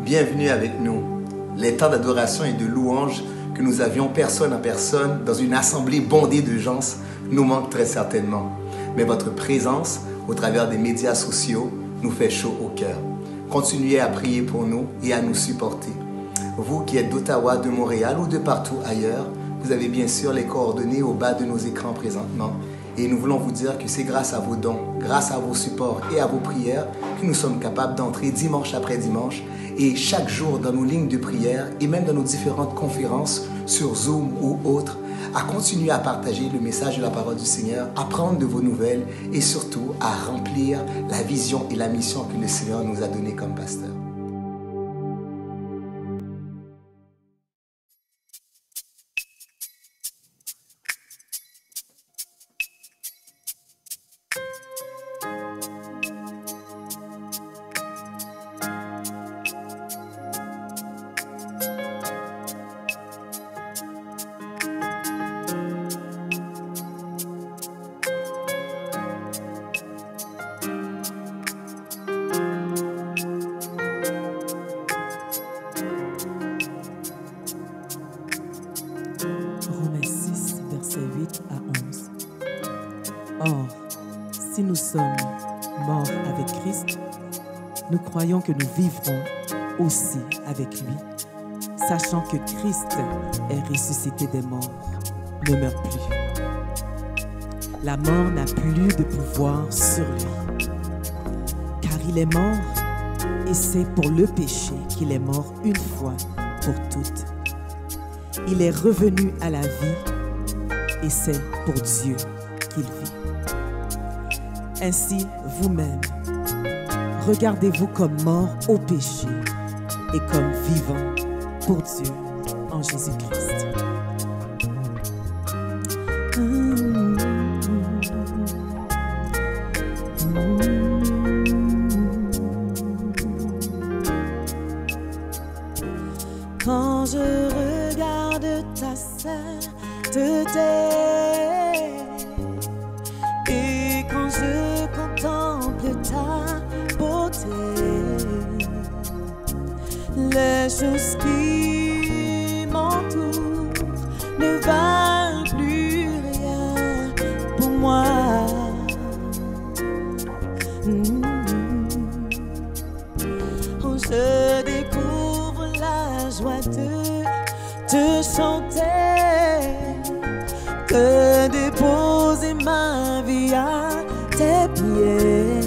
Bienvenue avec nous. Les temps d'adoration et de louange que nous avions personne en personne dans une assemblée bondée de gens nous manquent très certainement. Mais votre présence, au travers des médias sociaux, nous fait chaud au cœur. Continuez à prier pour nous et à nous supporter. Vous qui êtes d'Ottawa, de Montréal ou de partout ailleurs, vous avez bien sûr les coordonnées au bas de nos écrans présentement. Et nous voulons vous dire que c'est grâce à vos dons, grâce à vos supports et à vos prières que nous sommes capables d'entrer dimanche après dimanche et chaque jour dans nos lignes de prière et même dans nos différentes conférences sur Zoom ou autres, à continuer à partager le message de la parole du Seigneur, à prendre de vos nouvelles et surtout à remplir la vision et la mission que le Seigneur nous a donnée comme pasteur. Romains 6, versets 8 à 11. Or, si nous sommes morts avec Christ, nous croyons que nous vivrons aussi avec lui, sachant que Christ est ressuscité des morts, ne meurt plus. La mort n'a plus de pouvoir sur lui, car il est mort, et c'est pour le péché qu'il est mort une fois pour toutes. Il est revenu à la vie et c'est pour Dieu qu'il vit. Ainsi, vous-même, regardez-vous comme mort au péché et comme vivant pour Dieu en Jésus-Christ. Quand je regarde ta sainteté et quand je contemple ta beauté, les choses qui m'entourent ne valent plus rien pour moi. Oh, je découvre la joie de te chanter, que déposer ma vie à tes pieds,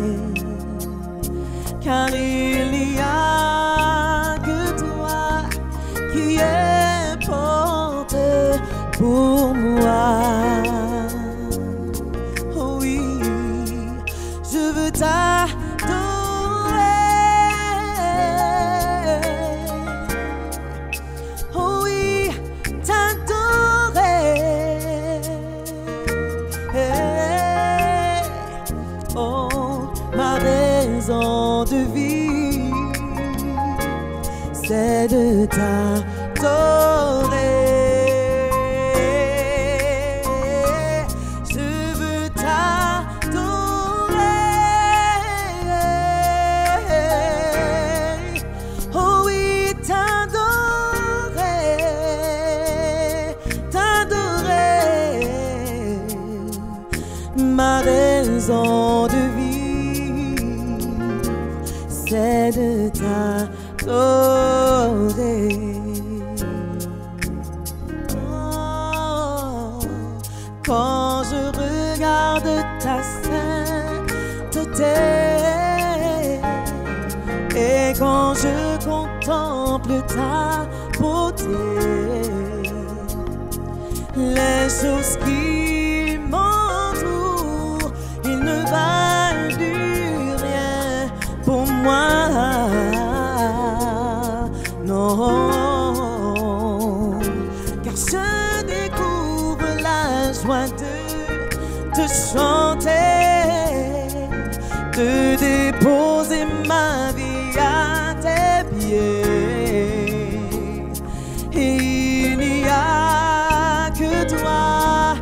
car il n'y a que toi qui importe pour moi. Oh oui, je veux t'adorer. Oh oui, t'adorer. Oh, ma raison de vie, c'est de t'adorer. Je veux t'adorer. Oh oui, t'adorer, t'adorer. Ma raison de vivre, c'est de t'adorer. Oh, quand je regarde ta sainteté et quand je contemple ta beauté, les choses qui m'entourent, ils ne valent plus rien pour moi. Non, car je découvre la joie de te chanter, de déposer ma vie à tes pieds. Et il n'y a que toi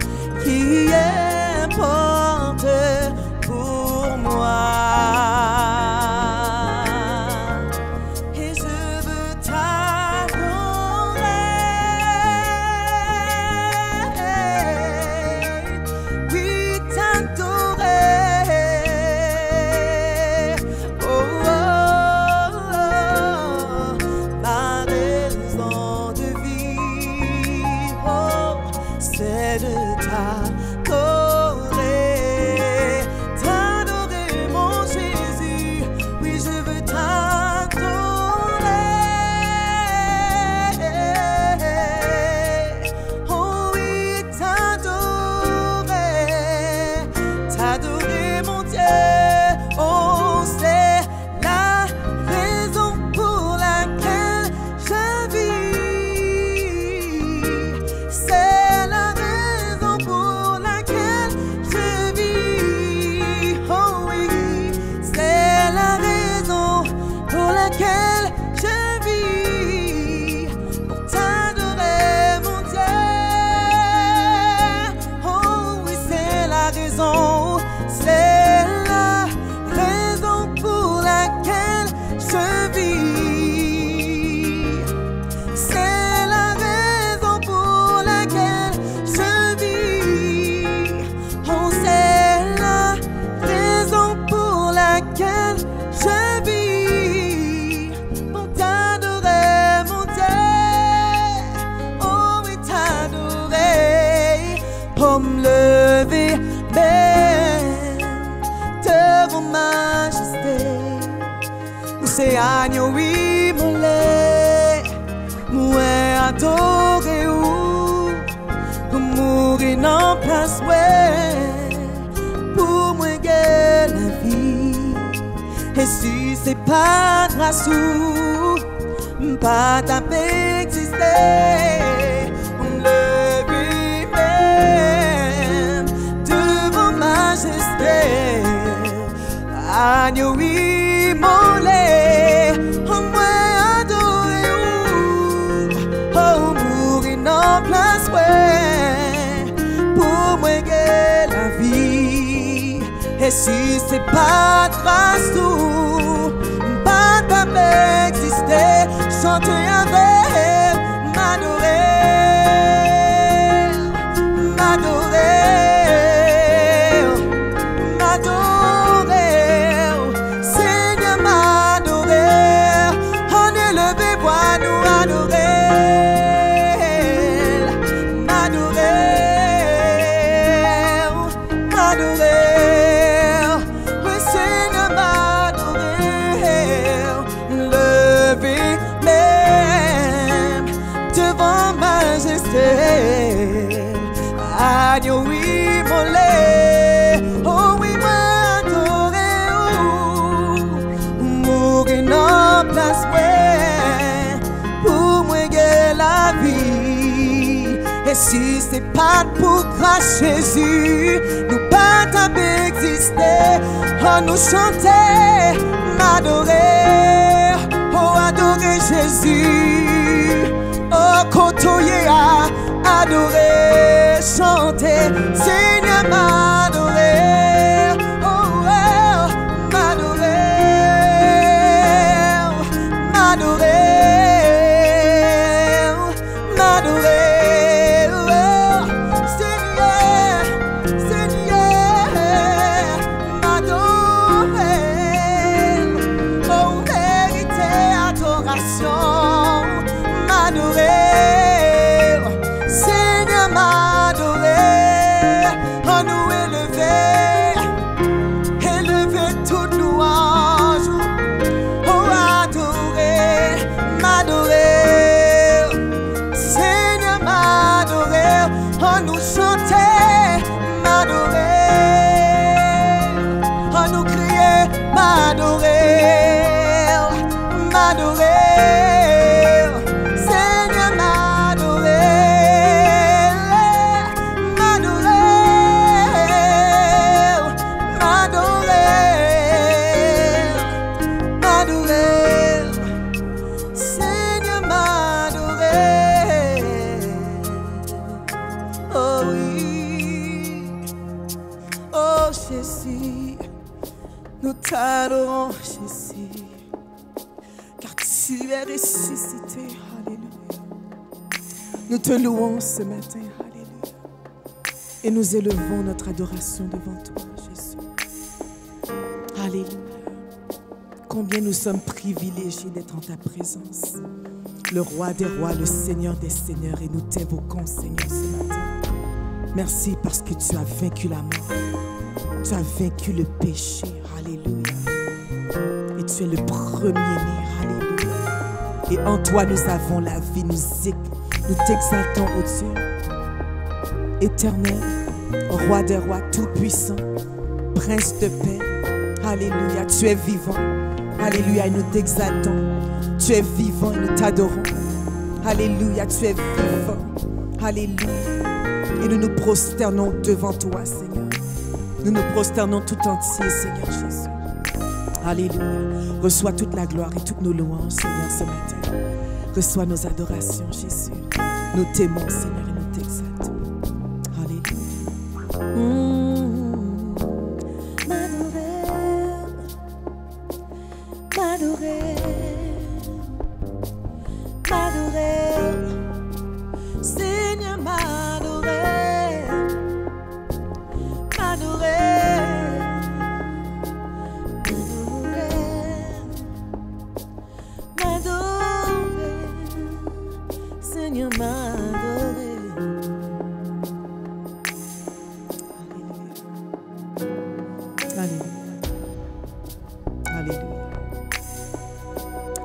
qui importe pour moi. Et je veux raison, c'est la raison pour laquelle je vis. C'est la raison pour laquelle je vis. Oh, c'est la raison pour laquelle je vis. Pour t'adorer, mon Dieu. Oh, oui, t'adorer. Pour me lever même devant majesté. C'est agneau, oui, mon lait. Moi, adoré ou pour mourir en place, ouais. Pour moi, guère la vie. Et si c'est pas grâce ou pas t'as existé, on le vit même devant majesté. Agneau, oui, mon lait. Oh, moi, adoré ou oh, mourir en place, ouais. Pour moi, guère la vie. Et si c'est pas grâce ou pas t'as existé, chanter avec, m'adorer, m'adorer, m'adorer, Seigneur m'adorer, en élevé voix nous adorer, m'adorer, m'adorer. Agneau, oui, mon lait. Oh, oui, m'adorer. Mourir en place, ouais. Pour moi, guère la vie. Et si c'est pas pour grâce Jésus, nous pas t'avons existé. Oh, nous chanter, m'adorer. Oh, adorer Jésus. Oh, côtoyer à adorer, chanter, Seigneur m'adorer, oh, oh, m'adorer, m'adorer, m'adorer, oh, Seigneur, Seigneur, m'adorer, oh, vérité, adoration, m'adorer. M'adorer, en nous élever, élever toute louange, oh adorer, m'adorer, Seigneur m'adorer, en nous chanter, m'adorer, en nous crier, m'adorer, m'adorer. Nous t'adorons, Jésus, car tu es ressuscité. Alléluia. Nous te louons ce matin. Alléluia. Et nous élevons notre adoration devant toi, Jésus. Alléluia. Combien nous sommes privilégiés d'être en ta présence. Le roi des rois, le Seigneur des seigneurs. Et nous t'invoquons, Seigneur, ce matin. Merci parce que tu as vaincu la mort. Tu as vaincu le péché. Alléluia. Et tu es le premier-né. Alléluia. Et en toi nous avons la vie. Nous t'exaltons, ô Dieu éternel, roi des rois, tout-puissant, prince de paix. Alléluia. Tu es vivant. Alléluia. Et nous t'exaltons. Tu es vivant et nous t'adorons. Alléluia. Tu es vivant. Alléluia. Et nous nous prosternons devant toi, Seigneur. Nous nous prosternons tout entier, Seigneur Jésus. Alléluia. Reçois toute la gloire et toutes nos louanges, Seigneur, ce matin. Reçois nos adorations, Jésus. Nous t'aimons, Seigneur, et nous t'exaltons. Alléluia. Alléluia. Alléluia.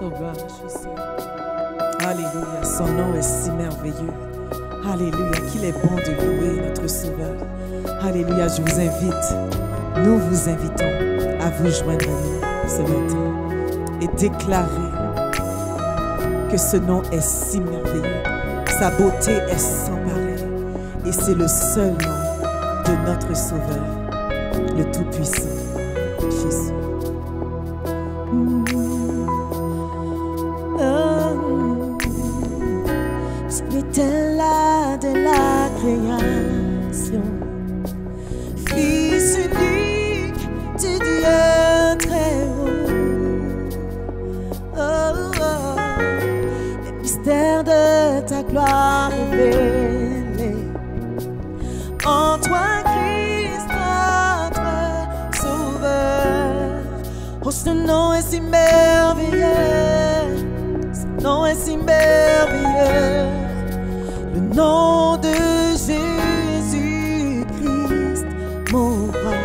Oh God, Jésus. Alléluia. Son nom est si merveilleux. Alléluia. Qu'il est bon de louer notre Sauveur. Alléluia. Je vous invite, nous vous invitons à vous joindre à nous ce matin et déclarer que ce nom est si merveilleux. Sa beauté est sans pareil. Et c'est le seul nom de notre Sauveur, le Tout-Puissant, Jésus. Tu étais là de la création, Fils unique du Dieu très haut. Oh, oh, les mystères de ta gloire révélés en toi, Christ, notre Sauveur. Oh, ce nom est si merveilleux, ce nom est si merveilleux, le nom de Jésus-Christ, mon roi.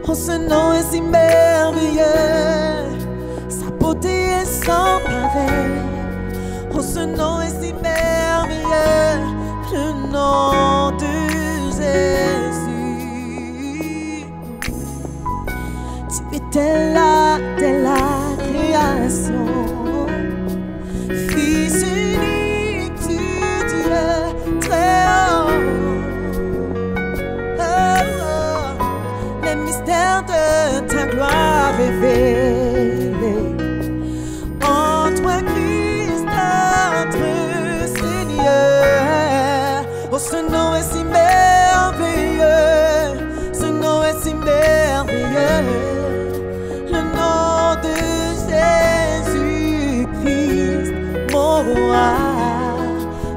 Oh, ce nom est si merveilleux, sa beauté est sans pareil. Oh, ce nom est si merveilleux, le nom de Jésus. Tu étais là dès la création, Fils unique du Dieu très haut. Oh, oh, les mystères de ta gloire révélés en toi, Christ, notre Seigneur. Oh, ce nom est si merveilleux, ce nom est si merveilleux, le nom de Jésus-Christ, mon roi.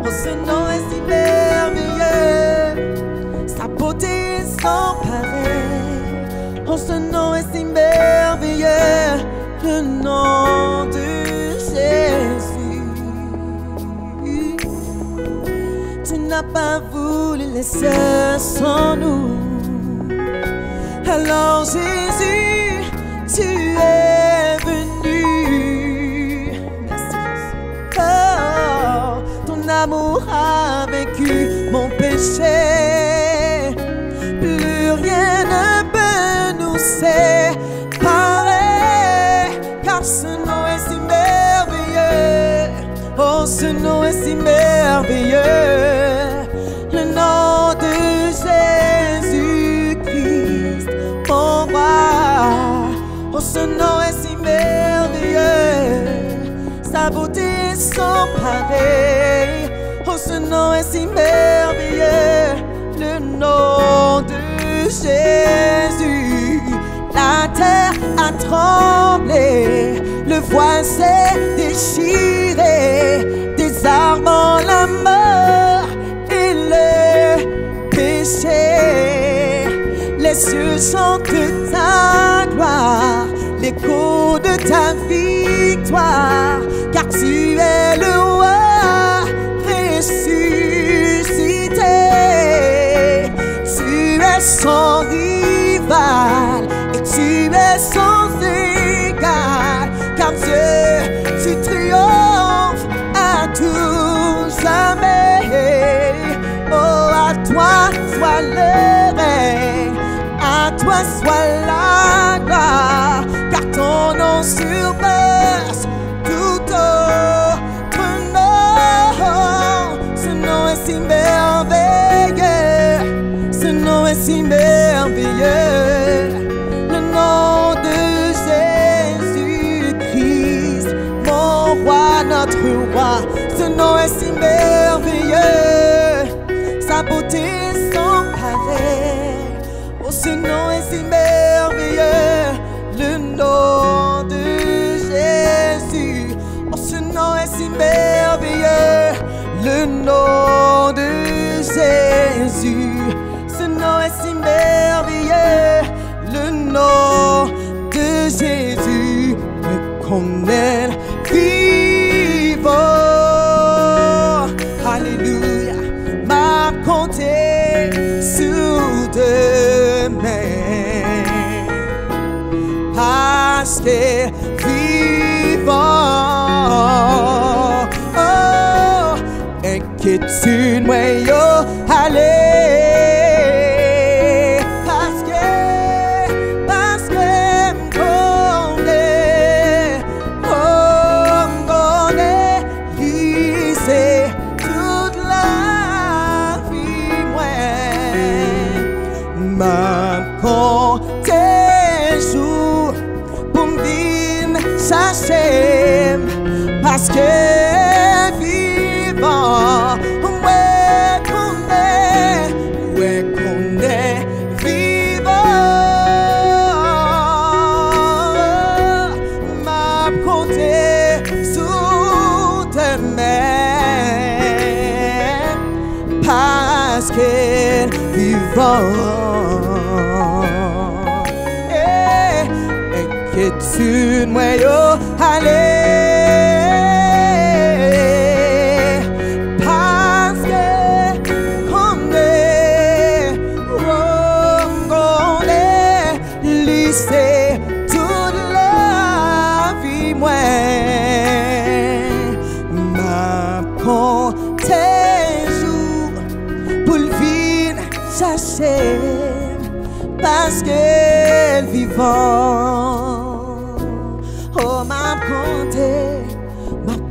Oh, ce nom est si merveilleux, sa beauté est sans pareil. Oh, ce nom est si merveilleux, le nom de Jésus. Tu n'as pas voulu laisser sans nous. Alors Jésus, tu es venu. Merci. Oh, ton amour a vaincu mon péché. Plus rien ne peut nous séparer, car ce nom est si merveilleux. Oh, ce nom est si merveilleux, le nom de Jésus-Christ, mon roi. Oh, ce nom est si merveilleux, sa beauté est sans pareil. Oh, ce nom est si merveilleux, le nom de Jésus. La terre a tremblé, le voile s'est déchiré, désarmant la mort et le péché. Les cieux chantent ta gloire, l'écho de ta victoire, car tu es le roi ressuscité. Tu es sans rival et tu es sans égal, car Dieu, tu triomphes à tout jamais. Oh, à toi soit le règne, à toi soit la gloire, car ton nom surpasse tout autre nom. Ce nom est si merveilleux, ce nom est si merveilleux, le nom de Jésus-Christ, mon roi, notre roi. Ce nom est si merveilleux, sa beauté est sans pareil. Oh, ce nom est si merveilleux, le nom de Jésus. Oh, ce nom est si merveilleux, le nom de Jésus. Ce nom est si merveilleux, le nom de Jésus. Me connaît vivant. Alléluia. M'a compté sous deux mains. parce que vivant. Oh, inquiétude, moi, yo, allez, parce que m'connais, oh, m'connais, lisez toute la vie, moi, m'a compté jour pour m'vin chercher, parce que vivant, ouais qu'on est vivant, m'a compté sous tes mains, parce que vivant. Inquiétude, moi, yo, allez, parce que qu'on est lissé toute la vie, moi, m'a compté jour pour le vin chercher, parce que vivant. Oh, m'a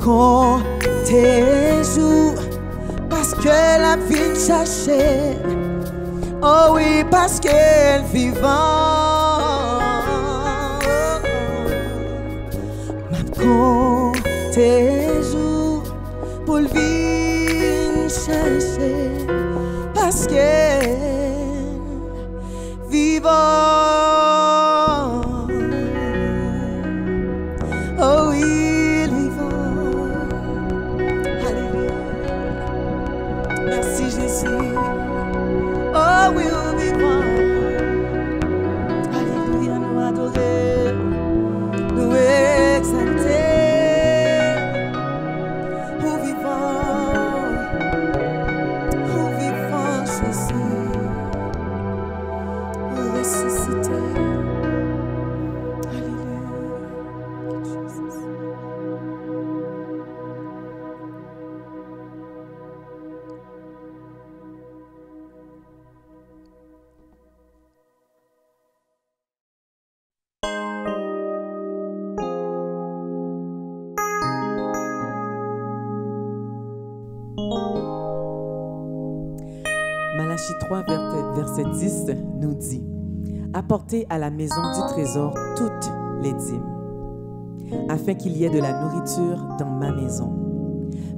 compté jour, parce que la vie cherchait. Oh oui, parce qu'elle vivant. M'a compté jour pour le vin chercher, parce qu'elle vivant. Oh oui, vivant. Alléluia. Merci Jésus. Oh oui, vivant. Alléluia, nous adorer, nous exalter. Oh vivant Jésus. Oh ressuscité. Malachie 3, verset 10 nous dit: apportez à la maison du trésor toutes les dîmes, afin qu'il y ait de la nourriture dans ma maison.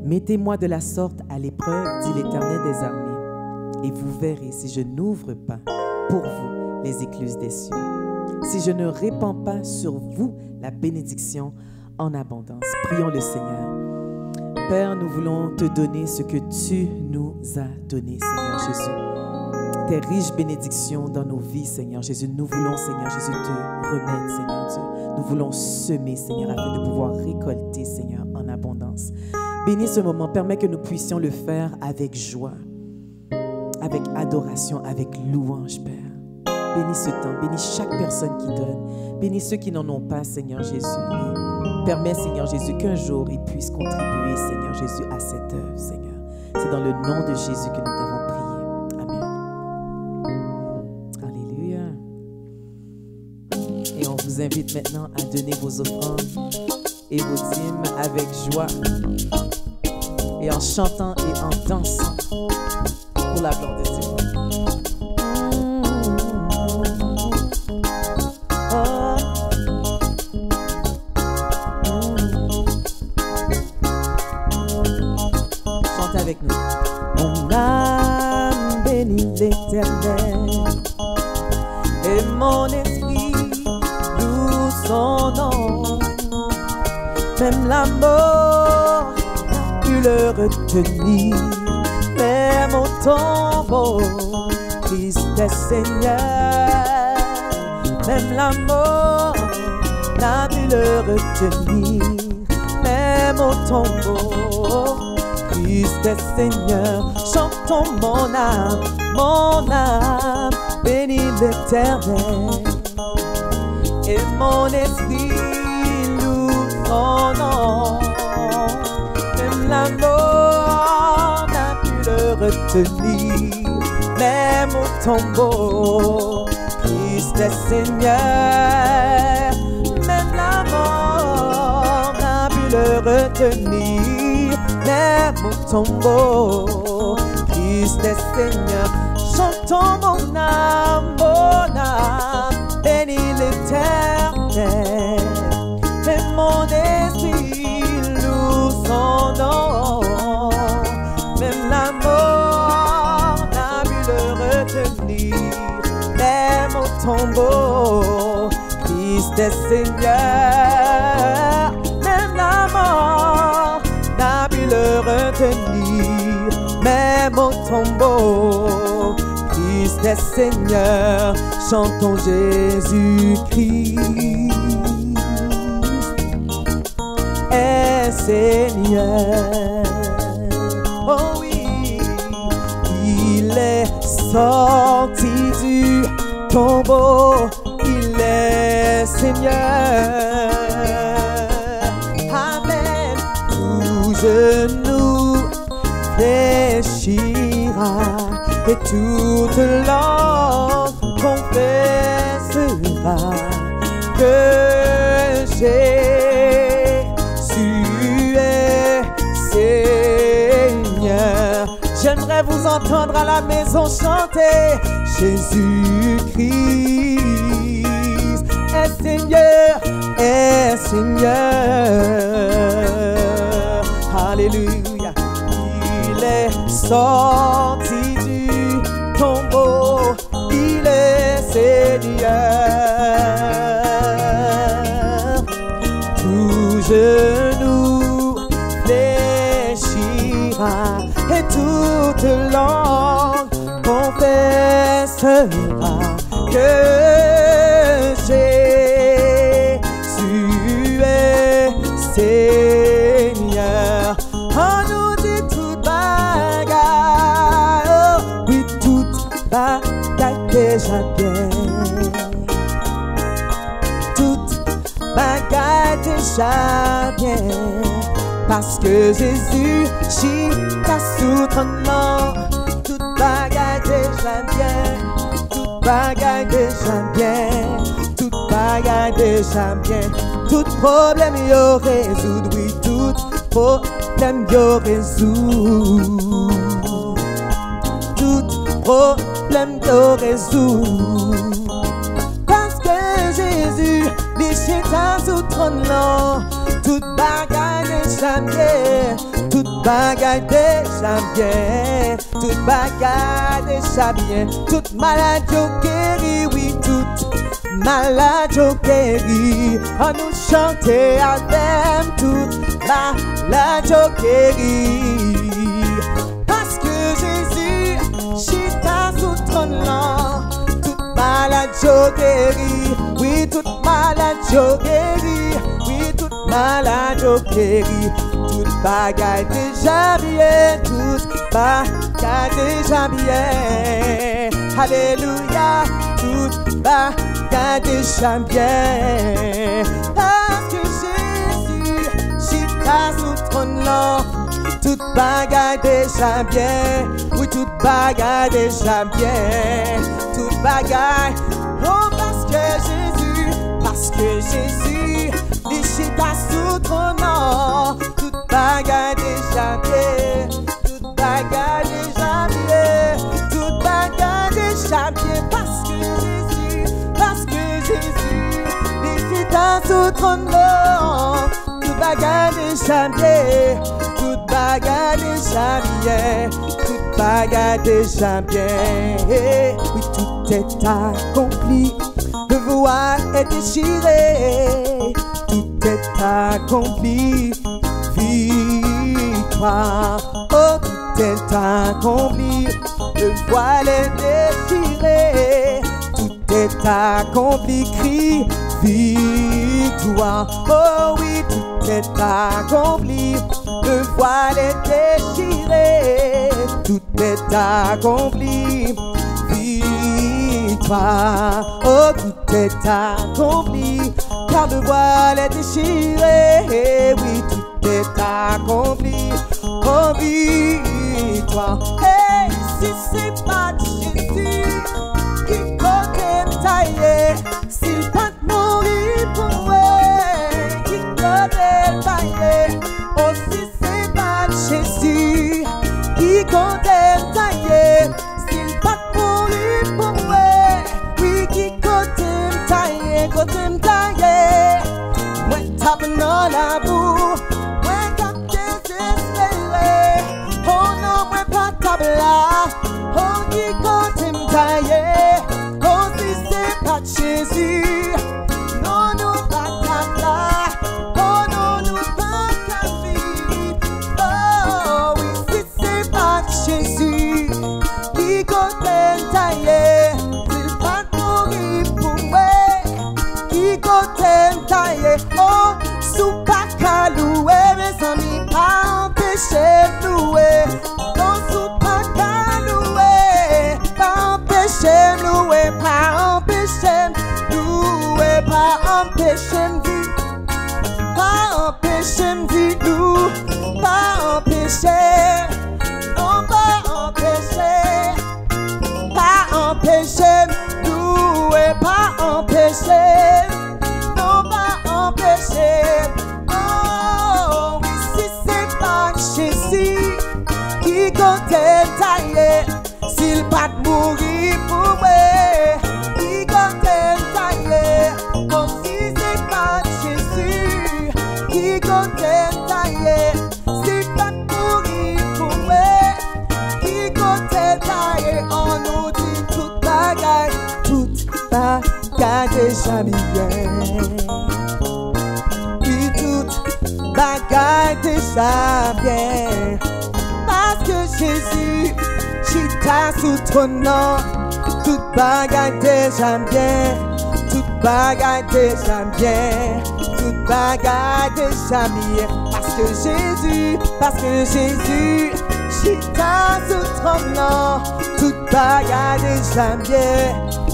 Mettez-moi de la sorte à l'épreuve, dit l'Éternel des armées, et vous verrez si je n'ouvre pas pour vous les écluses des cieux, si je ne répands pas sur vous la bénédiction en abondance. Prions le Seigneur. Père, nous voulons te donner ce que tu nous as donné, Seigneur Jésus. Tes riches bénédictions dans nos vies, Seigneur Jésus. Nous voulons, Seigneur Jésus, te remettre, Seigneur Dieu. Nous voulons semer, Seigneur, afin de pouvoir récolter, Seigneur, en abondance. Bénis ce moment, permets que nous puissions le faire avec joie, avec adoration, avec louange, Père. Bénis ce temps, bénis chaque personne qui donne. Bénis ceux qui n'en ont pas, Seigneur Jésus. Et permets, Seigneur Jésus, qu'un jour ils puissent contribuer, Seigneur Jésus, à cette œuvre, Seigneur. C'est dans le nom de Jésus que nous t'avons prié. Amen. Alléluia. Et on vous invite maintenant à donner vos offrandes et vos dîmes avec joie et en chantant et en dansant pour la gloire de Dieu. Avec nous. Mon âme bénit l'Éternel et mon esprit loue son nom. Même la mort n'a pu le retenir, même au tombeau Christ est Seigneur. Même la mort n'a pu le retenir, même au tombeau Christ est Seigneur. Chantons mon âme bénit l'Éternel et mon esprit loue son nom. Même la mort n'a pu le retenir, même au tombeau, Christ est Seigneur. Même la mort n'a pu le retenir, même au tombeau, Christ est Seigneur. Chantons mon âme, bénis l'Éternel, et mon esprit loue son nom. Même la mort n'a pu le retenir, même au tombeau, Christ est Seigneur. Même la mort n'a pu le retenir, même au tombeau, Christ est Seigneur. Chantons Jésus-Christ est Seigneur. Oh oui, il est sorti du tombeau, il est Seigneur. Amen. Tout genou fléchira et toute langue confessera que Jésus est Seigneur. J'aimerais vous entendre à la maison chanter Jésus-Christ est Seigneur, est Seigneur. Alléluia. Il est sorti du tombeau, il est Seigneur. Tout genou fléchira et toute langue confessera que Jésus est Seigneur. On nous dit toute bagaille, oh, oui, toute bagaille déjà bien. Toute bagaille déjà bien. Parce que Jésus chita sous ton nom. Toute bagaille déjà bien. Toute bagaille déjà bien. Toute bagaille déjà bien. Tout problème yo résout. Oui, tout problème yo résout. Tout problème yo résout. Parce que Jésus lui chita sous ton nom. Toute bagaille déjà bien, toute bagaille déjà bien, toute bagaille déjà bien, toute maladie au guéri, oui, toute maladie au guéri. On nous chanter avec toute maladie au guéri. Parce que Jésus chita sous ton nom, toute maladie au guéri, oui, toute maladie au guéri. Malade au guéri, toute bagaille déjà bien, toute bagaille déjà bien. Alléluia, toute bagaille déjà bien. Parce que Jésus chita sous ton nom, toute bagaille déjà bien. Oui, toute bagaille déjà bien, toute bagaille. Oh, parce que Jésus chita sous ton nom, toute bagaille déjà bien, toute bagaille déjà bien, toute bagaille déjà bien. Parce que Jésus chita sous ton nom, toute bagaille déjà bien, toute bagaille déjà bien, toute bagaille déjà bien. Oui, tout est accompli, le voile est déchiré. Tout est accompli, victoire. Oh, tout est accompli, le voile est déchiré. Tout est accompli, crie victoire. Oh oui, tout est accompli, le voile est déchiré. Tout est accompli, victoire. toi, oh tout est accompli, car le voile est déchiré, oui tout est accompli, oh victoire. Hey, si c'est pas Jésus qui côté taillé, s'il pas mourir pour moi, qui côté taillé, oh si c'est pas Jésus qui côté taillé, s'il pas mourir pour moi, oui qui côté taillé, moi tape dans la boue, moi cap désespéré, oh non moi pas tape là, oh qui côté taillé, oh si c'est pas Jésus, non nous pas tape là, oh non nous pas tape, oh oui si c'est pas Jésus qui côté taillé, s'il pas mourir pour moi, qui côté taillé, oh sous pas qu'à louer, mes amis pas empêcher de louer, non sous pas qu'à louer, pas empêcher de louer, pas empêcher de louer, pas empêcher de vivre, pas empêcher de vivre, pas empêcher, non pas empêcher, pas empêcher de louer, pas empêcher, non pas empêcher, oh oui si c'est pas Jésus qui côté taillé, s'il pas mourir pour moi, qui côté taillé, oh si c'est pas Jésus qui côté taillé, s'il pas mourir pour moi, qui côté taillé, on nous dit toute bagaille déjà bien, puis toute bagaille déjà bien, parce que Jésus chita sous ton nom, toute bagaille déjà bien, toute bagaille déjà bien, toute bagaille déjà bien, parce que Jésus chita sous ton nom, toute bagaille déjà bien,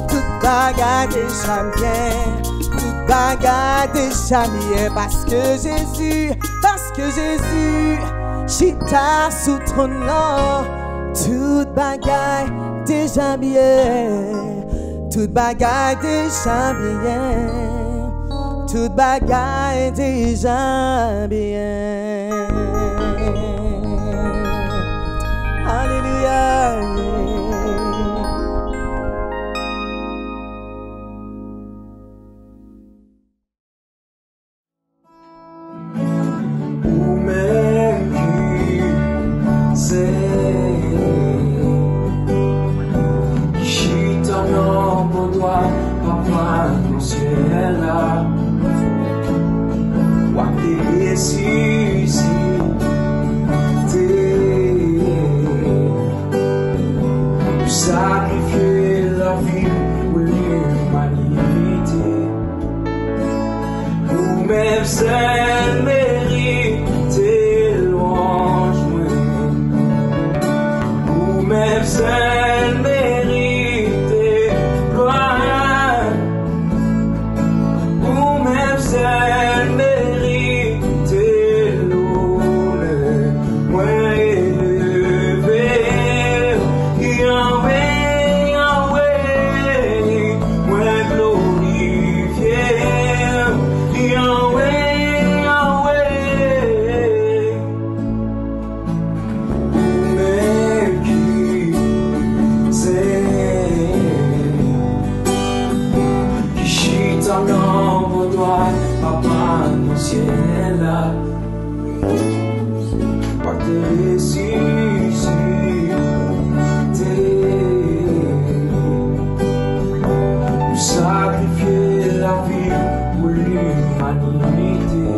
toute bagaille déjà bien, toute bagaille déjà bien, parce que Jésus chita sous ton nom, toute bagaille déjà bien, toute bagaille déjà bien, toute bagaille déjà bien. Alléluia. Sacrifier la vie pour l'humanité, ou même c'est mériter louange, ou même c'est mériter gloire, ou même c'est mériter l'honneur, moi élevé, Yahweh, Yahweh, moi glorifié, Yahweh, Yahweh, ou même qui c'est, qui chita dans vos doigts, Papa dans le ciel là, par tes ressuscités, nous sacrifier la vie pour l'humanité,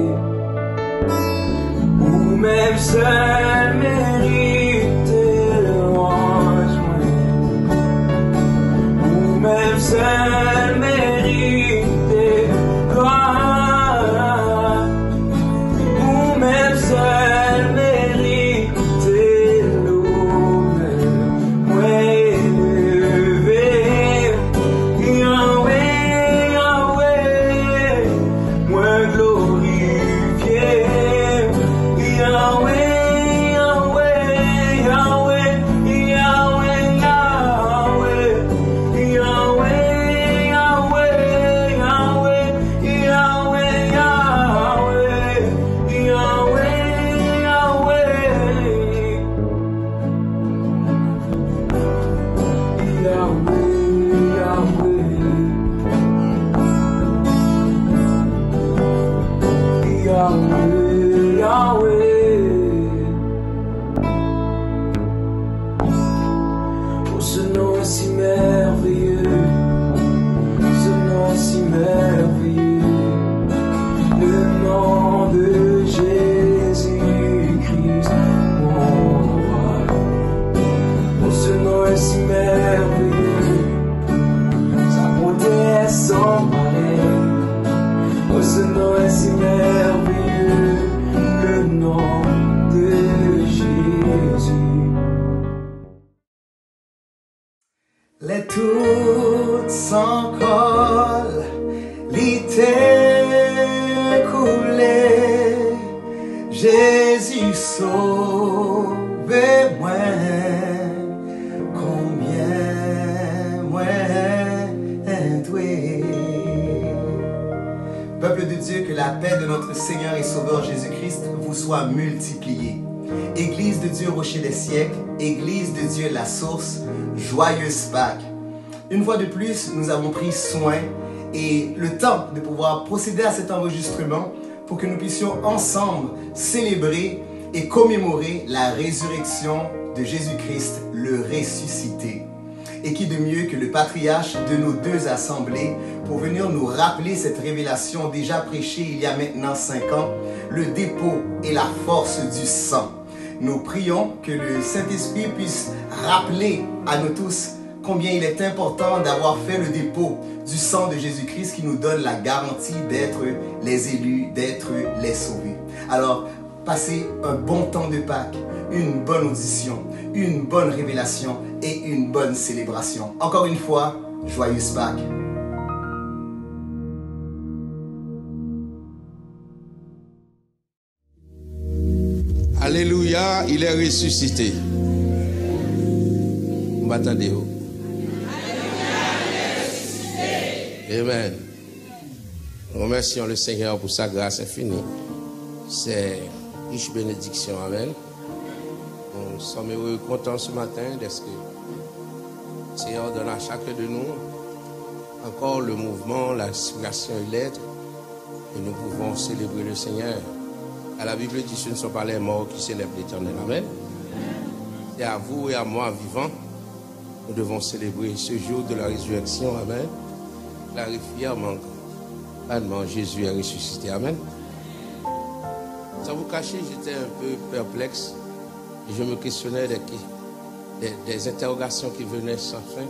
ou même seul mériter louange, ou même seul mériter gloire, ou même seul mériter sauvé-moi, combien moi doué. Peuple de Dieu, que la paix de notre Seigneur et Sauveur Jésus-Christ vous soit multipliée. Église de Dieu, rocher des siècles, Église de Dieu, la source, joyeuse Pâques. Une fois de plus, nous avons pris soin et le temps de pouvoir procéder à cet enregistrement pour que nous puissions ensemble célébrer et commémorer la résurrection de Jésus-Christ, le ressuscité. Et qui de mieux que le patriarche de nos deux assemblées pour venir nous rappeler cette révélation déjà prêchée il y a maintenant 5 ans, le dépôt et la force du sang. Nous prions que le Saint-Esprit puisse rappeler à nous tous combien il est important d'avoir fait le dépôt du sang de Jésus-Christ qui nous donne la garantie d'être les élus, d'être les sauvés. Alors, passez un bon temps de Pâques, une bonne audition, une bonne révélation et une bonne célébration. Encore une fois, joyeuse Pâques. Alléluia, il est ressuscité. M'attendez-vous? Amen. Nous remercions le Seigneur pour sa grâce infinie. C'est riche bénédiction. Amen. Nous sommes heureux et contents ce matin d'être que le Seigneur donne à chacun de nous encore le mouvement, la respiration et l'être. Et nous pouvons célébrer le Seigneur. À la Bible dit, ce ne sont pas les morts qui célèbrent l'Éternel. Amen. C'est à vous et à moi vivants. Nous devons célébrer ce jour de la résurrection. Amen. Clarifier encore. Jésus est ressuscité. Amen. Sans vous cacher, j'étais un peu perplexe. Et je me questionnais des interrogations qui venaient sans fin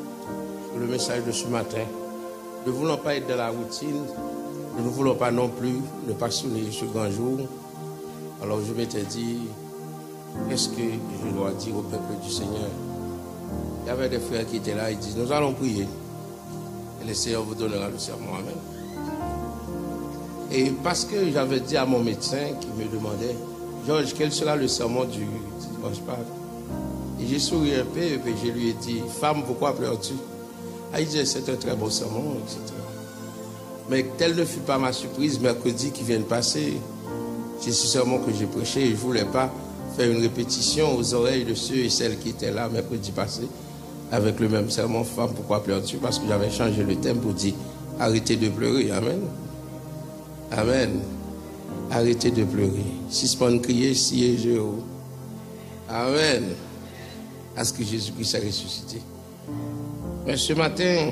sur le message de ce matin. Ne voulons pas être dans la routine. Nous ne voulons pas non plus ne pas souligner ce grand jour. Alors je m'étais dit, qu'est-ce que je dois dire au peuple du Seigneur? Il y avait des frères qui étaient là, ils disent, nous allons prier. Et le Seigneur vous donnera le serment. Amen. Et parce que j'avais dit à mon médecin qui me demandait, Georges, quel sera le serment du dimanche Pâques? Et j'ai souri un peu et puis je lui ai dit, femme, pourquoi pleures-tu? Il disait, c'est un très beau serment, etc. Mais telle ne fut pas ma surprise, mercredi qui vient de passer, c'est ce serment que j'ai prêché et je ne voulais pas faire une répétition aux oreilles de ceux et celles qui étaient là mercredi passé avec le même serment, femme, pourquoi pleures-tu? Parce que j'avais changé le thème pour dire, arrêtez de pleurer, amen. Amen. Arrêtez de pleurer. Si ce n'est pas crier, si et je. Amen. À ce que Jésus-Christ a ressuscité. Mais ce matin,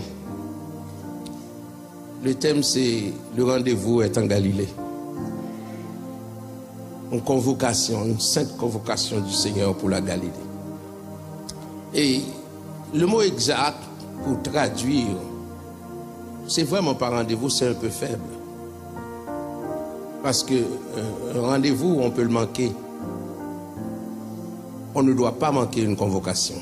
le thème c'est le rendez-vous est en Galilée. Une convocation, une sainte convocation du Seigneur pour la Galilée. Et le mot exact pour traduire, c'est vraiment pas rendez-vous, c'est un peu faible. Parce que un rendez-vous, on peut le manquer. On ne doit pas manquer une convocation.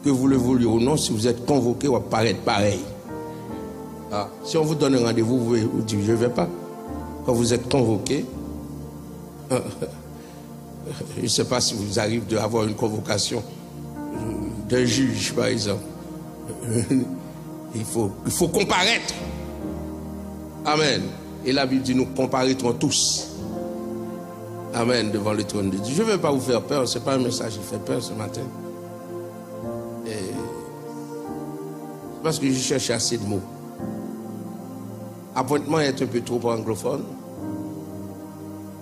Que vous le vouliez ou non, si vous êtes convoqué, on va paraître pareil. Ah, si on vous donne un rendez-vous, vous pouvez vous dire je ne vais pas. Quand vous êtes convoqué, je ne sais pas si vous arrive d'avoir une convocation d'un juge, par exemple. Il faut comparaître. Amen. Et la Bible dit nous comparaîtrons tous. Amen, devant le trône de Dieu. Je ne veux pas vous faire peur, ce n'est pas un message qui fait peur ce matin. Parce que je cherche assez de mots. Appointement est un peu trop anglophone.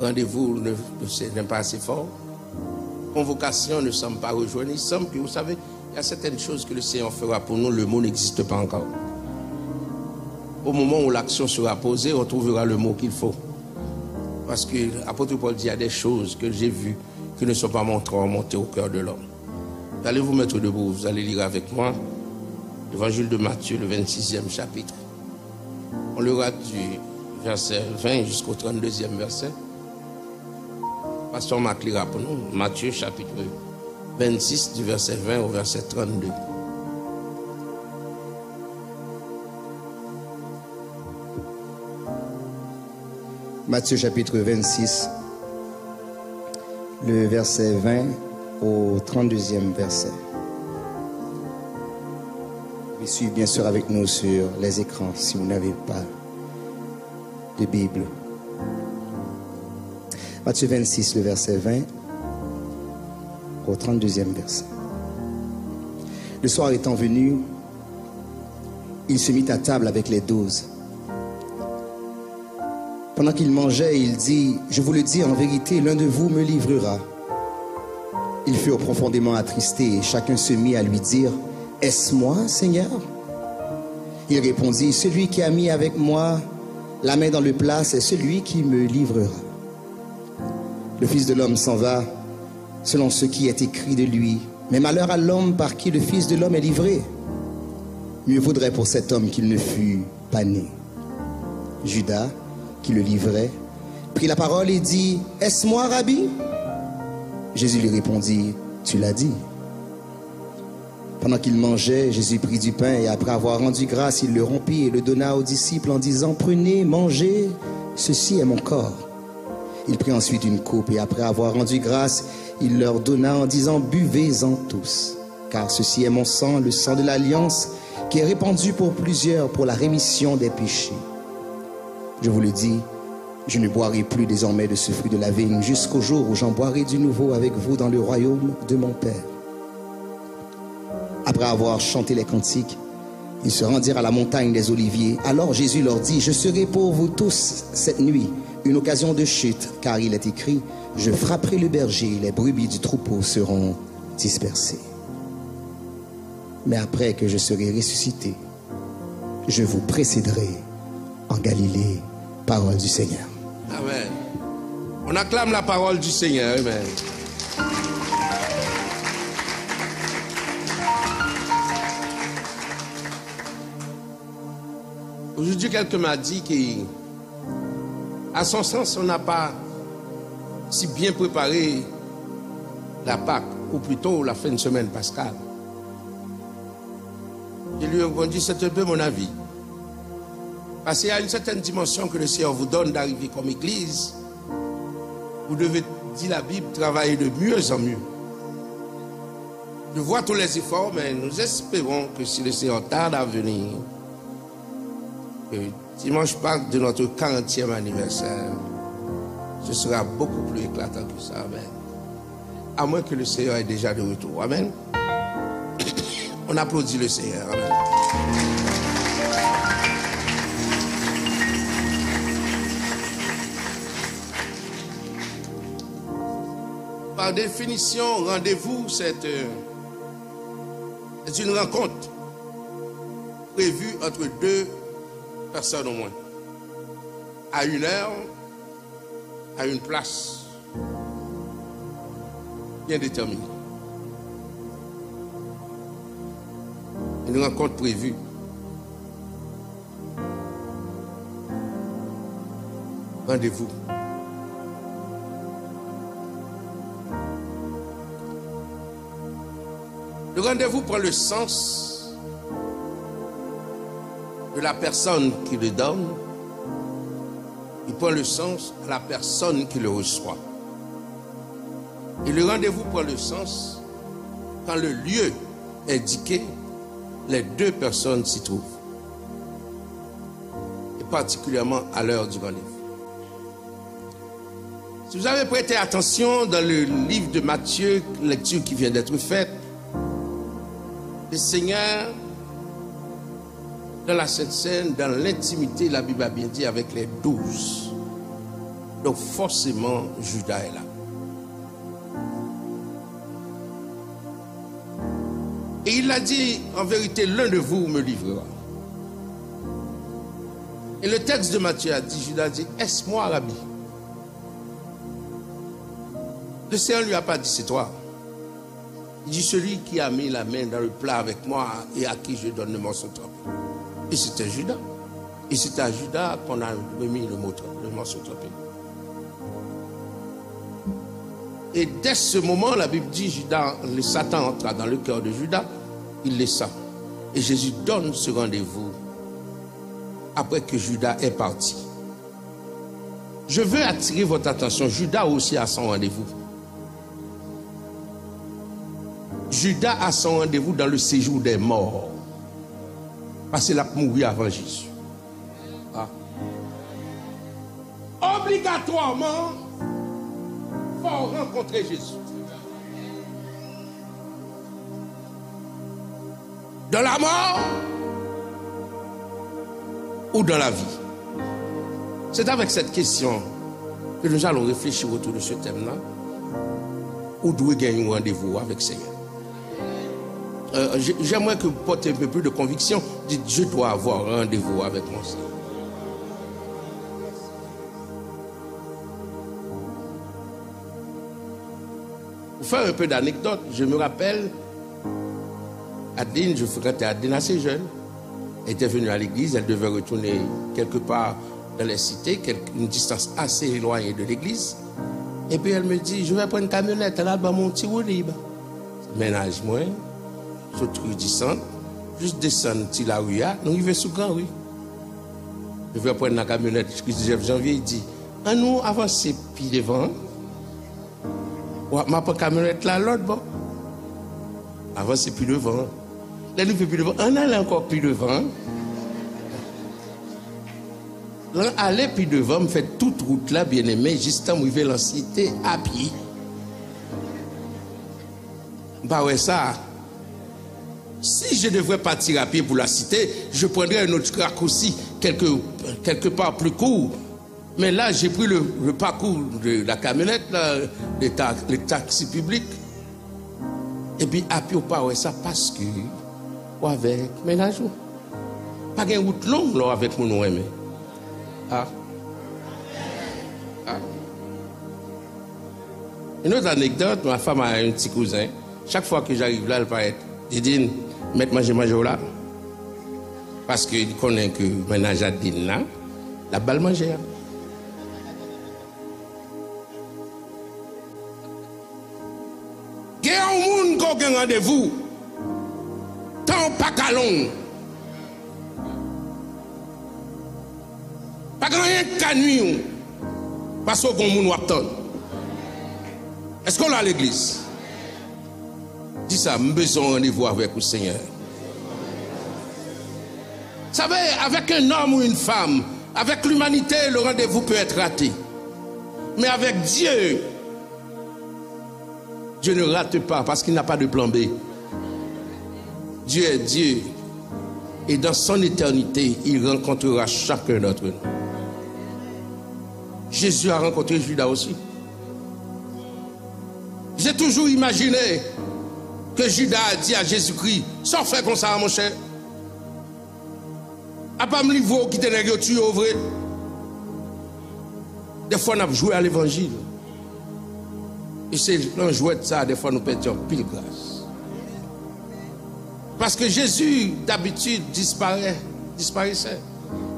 Rendez-vous n'est pas assez fort. Convocation ne semble pas rejoindre. Il semble que, vous savez, il y a certaines choses que le Seigneur fera pour nous, le mot n'existe pas encore. Au moment où l'action sera posée, on trouvera le mot qu'il faut. Parce que l'apôtre Paul dit, il y a des choses que j'ai vues qui ne sont pas montées au cœur de l'homme. Vous allez vous mettre debout, vous allez lire avec moi l'évangile de Matthieu, le 26e chapitre. On lira du verset 20 jusqu'au 32e verset. Pasteur Marc lira pour nous, Matthieu chapitre 26, du verset 20 au verset 32. Matthieu chapitre 26, le verset 20 au 32e verset. Vous pouvez suivre bien sûr avec nous sur les écrans si vous n'avez pas de Bible. Matthieu 26, le verset 20 au 32e verset. Le soir étant venu, il se mit à table avec les 12. Pendant qu'il mangeait, il dit, « Je vous le dis en vérité, l'un de vous me livrera. » Ils furent profondément attristés et chacun se mit à lui dire, « Est-ce moi, Seigneur ?» Il répondit, « Celui qui a mis avec moi la main dans le plat, c'est celui qui me livrera. » Le Fils de l'homme s'en va selon ce qui est écrit de lui. Mais malheur à l'homme par qui le Fils de l'homme est livré. Mieux vaudrait pour cet homme qu'il ne fût pas né. Judas, qui le livrait, prit la parole et dit, « Est-ce moi, Rabbi ?» Jésus lui répondit, « Tu l'as dit. » Pendant qu'il mangeait, Jésus prit du pain et après avoir rendu grâce, il le rompit et le donna aux disciples en disant, « Prenez, mangez, ceci est mon corps. » Il prit ensuite une coupe et après avoir rendu grâce, il leur donna en disant, « Buvez-en tous, car ceci est mon sang, le sang de l'alliance, qui est répandu pour plusieurs pour la rémission des péchés. Je vous le dis, je ne boirai plus désormais de ce fruit de la vigne jusqu'au jour où j'en boirai du nouveau avec vous dans le royaume de mon Père. » Après avoir chanté les cantiques, ils se rendirent à la montagne des Oliviers. Alors Jésus leur dit, « Je serai pour vous tous cette nuit une occasion de chute, car il est écrit, « Je frapperai le berger, les brebis du troupeau seront dispersées. » Mais après que je serai ressuscité, je vous précéderai en Galilée. Parole du Seigneur. Amen. On acclame la parole du Seigneur. Amen. Aujourd'hui, quelqu'un m'a dit qu'à son sens, on n'a pas si bien préparé la Pâque, ou plutôt la fin de semaine pascale. Je lui ai répondu, c'est un peu mon avis. Parce qu'il y a une certaine dimension que le Seigneur vous donne d'arriver comme église. Vous devez, dit la Bible, travailler de mieux en mieux. Je vois tous les efforts, mais nous espérons que si le Seigneur tarde à venir, dimanche Pâques de notre 40e anniversaire, ce sera beaucoup plus éclatant que ça. Amen. À moins que le Seigneur ait déjà de retour. Amen. On applaudit le Seigneur. Amen. Par définition, rendez-vous, c'est une rencontre prévue entre deux personnes au moins. À une heure, à une place bien déterminée. Une rencontre prévue. Rendez-vous. Le rendez-vous prend le sens de la personne qui le donne. Il prend le sens de la personne qui le reçoit. Et le rendez-vous prend le sens quand le lieu indiqué, les deux personnes s'y trouvent. Et particulièrement à l'heure du rendez-vous. Si vous avez prêté attention dans le livre de Matthieu, lecture qui vient d'être faite, le Seigneur, dans la Sainte Seine, dans l'intimité, la Bible a bien dit, avec les 12. Donc forcément, Judas est là. Et il a dit, en vérité, l'un de vous me livrera. Et le texte de Matthieu a dit, Judas dit, est-ce moi, Rabbi? Le Seigneur ne lui a pas dit, c'est toi. Il dit, celui qui a mis la main dans le plat avec moi et à qui je donne le morceau trempé. Et c'était Judas. Et c'est à Judas qu'on a remis le morceau trempé. Et dès ce moment, la Bible dit, Judas, le Satan entra dans le cœur de Judas, il laissa. Et Jésus donne ce rendez-vous après que Judas est parti. Je veux attirer votre attention. Judas aussi a son rendez-vous. Judas a son rendez-vous dans le séjour des morts. Parce qu'il a mouru avant Jésus. Ah. Obligatoirement, il faut rencontrer Jésus. Dans la mort ou dans la vie? C'est avec cette question que nous allons réfléchir autour de ce thème-là. Où doit gagner un rendez-vous avec le Seigneur? J'aimerais que vous portiez un peu plus de conviction. Dites, je dois avoir un rendez-vous avec mon Seigneur. Pour faire un peu d'anecdote, je me rappelle, Adeline, je fréquentais Adeline assez jeune. Elle était venue à l'église, elle devait retourner quelque part dans les cités, une distance assez éloignée de l'église. Et puis elle me dit, je vais prendre une camionnette là-bas, mon petit roue libre. Ménage moi, saute rue du centre, juste descendre la rue, nous arrivons sous Grand Rue. Je vais prendre la camionnette, le 19 janvier, il dit, à nous avancer puis devant. Ma camionnette là, l'autre, bon. Avancer puis devant. Là, nous faisons plus devant. On allait encore plus devant. Là, aller puis devant, me fait toute route là, bien aimé, juste en arrivé dans la cité à pied. Bah ouais, ça. Si je devrais partir à pied pour la cité, je prendrais un autre raccourci quelque part plus court. Mais là, j'ai pris le parcours de la camionnette, les taxis publics. Et puis, à pied ou pas, ouais, ça parce que, ou avec ménage, pas une route longue là, avec mon nom aimé. Ah. Ah. Une autre anecdote, ma femme a un petit cousin. Chaque fois que j'arrive là, elle va être, Didine, mettre manger là. Parce qu'il connaît que ménage à Didine là, la balle manger. Il y a un monde qui a un rendez-vous. Tant pas calon. Pas rien qu'à nuit. Parce qu'on a un monde qui attend. Est-ce qu'on a à l'église? Dis ça, j'ai besoin de rendez-vous avec le Seigneur. Vous savez, avec un homme ou une femme, avec l'humanité, le rendez-vous peut être raté. Mais avec Dieu, Dieu ne rate pas parce qu'il n'a pas de plan B. Dieu est Dieu. Et dans son éternité, il rencontrera chacun d'entre nous. Jésus a rencontré Judas aussi. J'ai toujours imaginé que Judas a dit à Jésus-Christ, sans faire comme ça, mon cher. A pas me livrer qui te nègre tu au vrai. Des fois, on a joué à l'évangile. Et c'est l'on jouait de ça, des fois, nous perdons pile grâce. Parce que Jésus, d'habitude, disparaissait.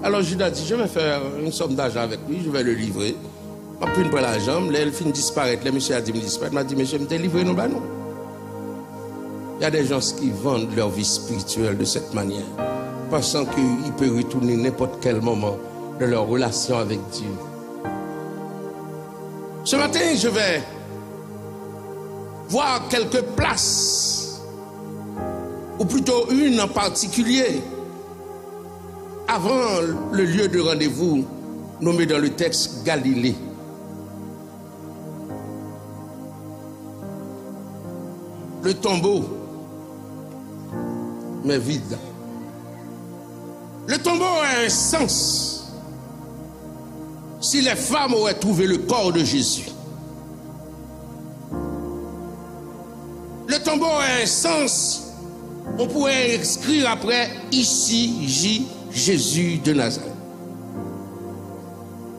Alors Judas dit, je vais faire une somme d'argent avec lui, je vais le livrer. Je vais prendre la jambe, là, elle finit de disparaître. Le monsieur a dit, me disparaître. Il m'a dit, monsieur, je vais te livrer, non, bah non. Il y a des gens qui vendent leur vie spirituelle de cette manière, pensant qu'ils peuvent retourner n'importe quel moment de leur relation avec Dieu. Ce matin, je vais voir quelques places, ou plutôt une en particulier, avant le lieu de rendez-vous nommé dans le texte Galilée. Le tombeau, mais vide. Le tombeau a un sens si les femmes auraient trouvé le corps de Jésus. Le tombeau a un sens, on pourrait écrire après, ici gît Jésus de Nazareth.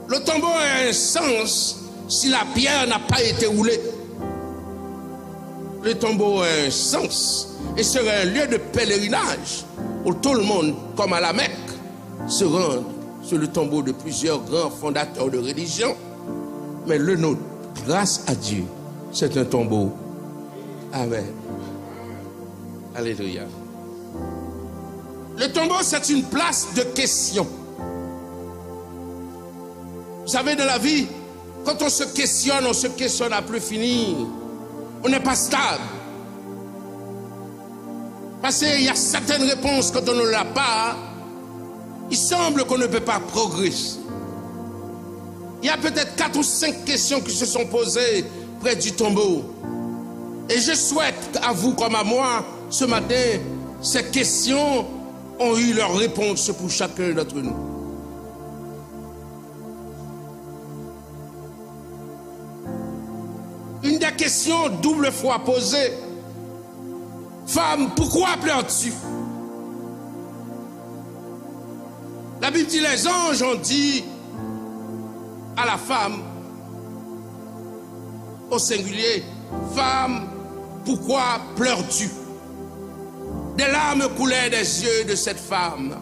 Le tombeau a un sens si la pierre n'a pas été roulée. Le tombeau a un sens et serait un lieu de pèlerinage où tout le monde, comme à la Mecque, se rend sur le tombeau de plusieurs grands fondateurs de religion. Mais le nôtre, grâce à Dieu, c'est un tombeau. Amen. Alléluia. Le tombeau, c'est une place de question. Vous savez, dans la vie, quand on se questionne à plus finir. On n'est pas stable. Parce qu'il y a certaines réponses, quand on ne l'a pas, il semble qu'on ne peut pas progresser. Il y a peut-être 4 ou 5 questions qui se sont posées près du tombeau. Et je souhaite à vous comme à moi, ce matin, ces questions ont eu leur réponse pour chacun d'entre nous. Une des questions double fois posée. Femme, pourquoi pleures-tu? La Bible dit, les anges ont dit à la femme, au singulier, femme, pourquoi pleures-tu? Des larmes coulaient des yeux de cette femme.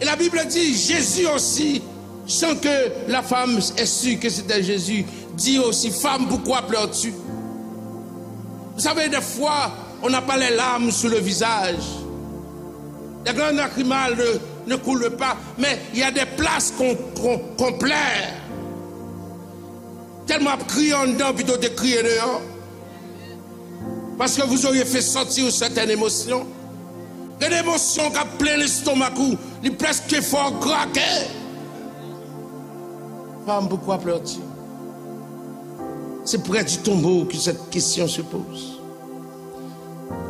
Et la Bible dit, Jésus aussi, sans que la femme ait su que c'était Jésus, dit aussi, femme, pourquoi pleures-tu? Vous savez, des fois, on n'a pas les larmes sur le visage. Les grandes lacrymales ne coulent pas, mais il y a des places qu'on plaire. Tellement crier en dedans plutôt que de crier dehors. Parce que vous auriez fait sortir certaines émotions. Des émotions qui ont plein l'estomac, qui presque fort craquer. Femme, pourquoi pleures-tu? C'est près du tombeau que cette question se pose.